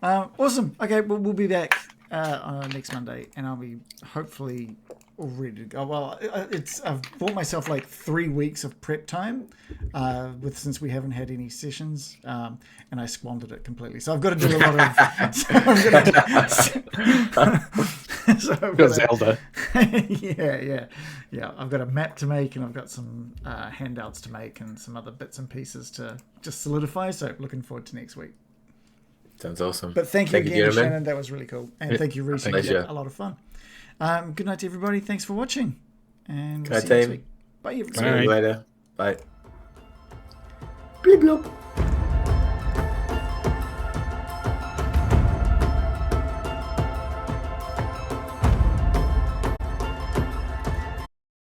Awesome. Okay, we'll be back next Monday, and I'll be hopefully all ready to go. Well, I've bought myself like 3 weeks of prep time since we haven't had any sessions, and I squandered it completely. So I've got to do a lot of. Zelda. Yeah. I've got a map to make, and I've got some handouts to make, and some other bits and pieces to just solidify. So looking forward to next week. Sounds awesome. But thank you again, Shannon. That was really cool. And thank you, Reece. Pleasure. A lot of fun. Good night to everybody. Thanks for watching. And we'll Good see you night, next team. week. Bye, everybody. See you later. Bye. Bleep bloop.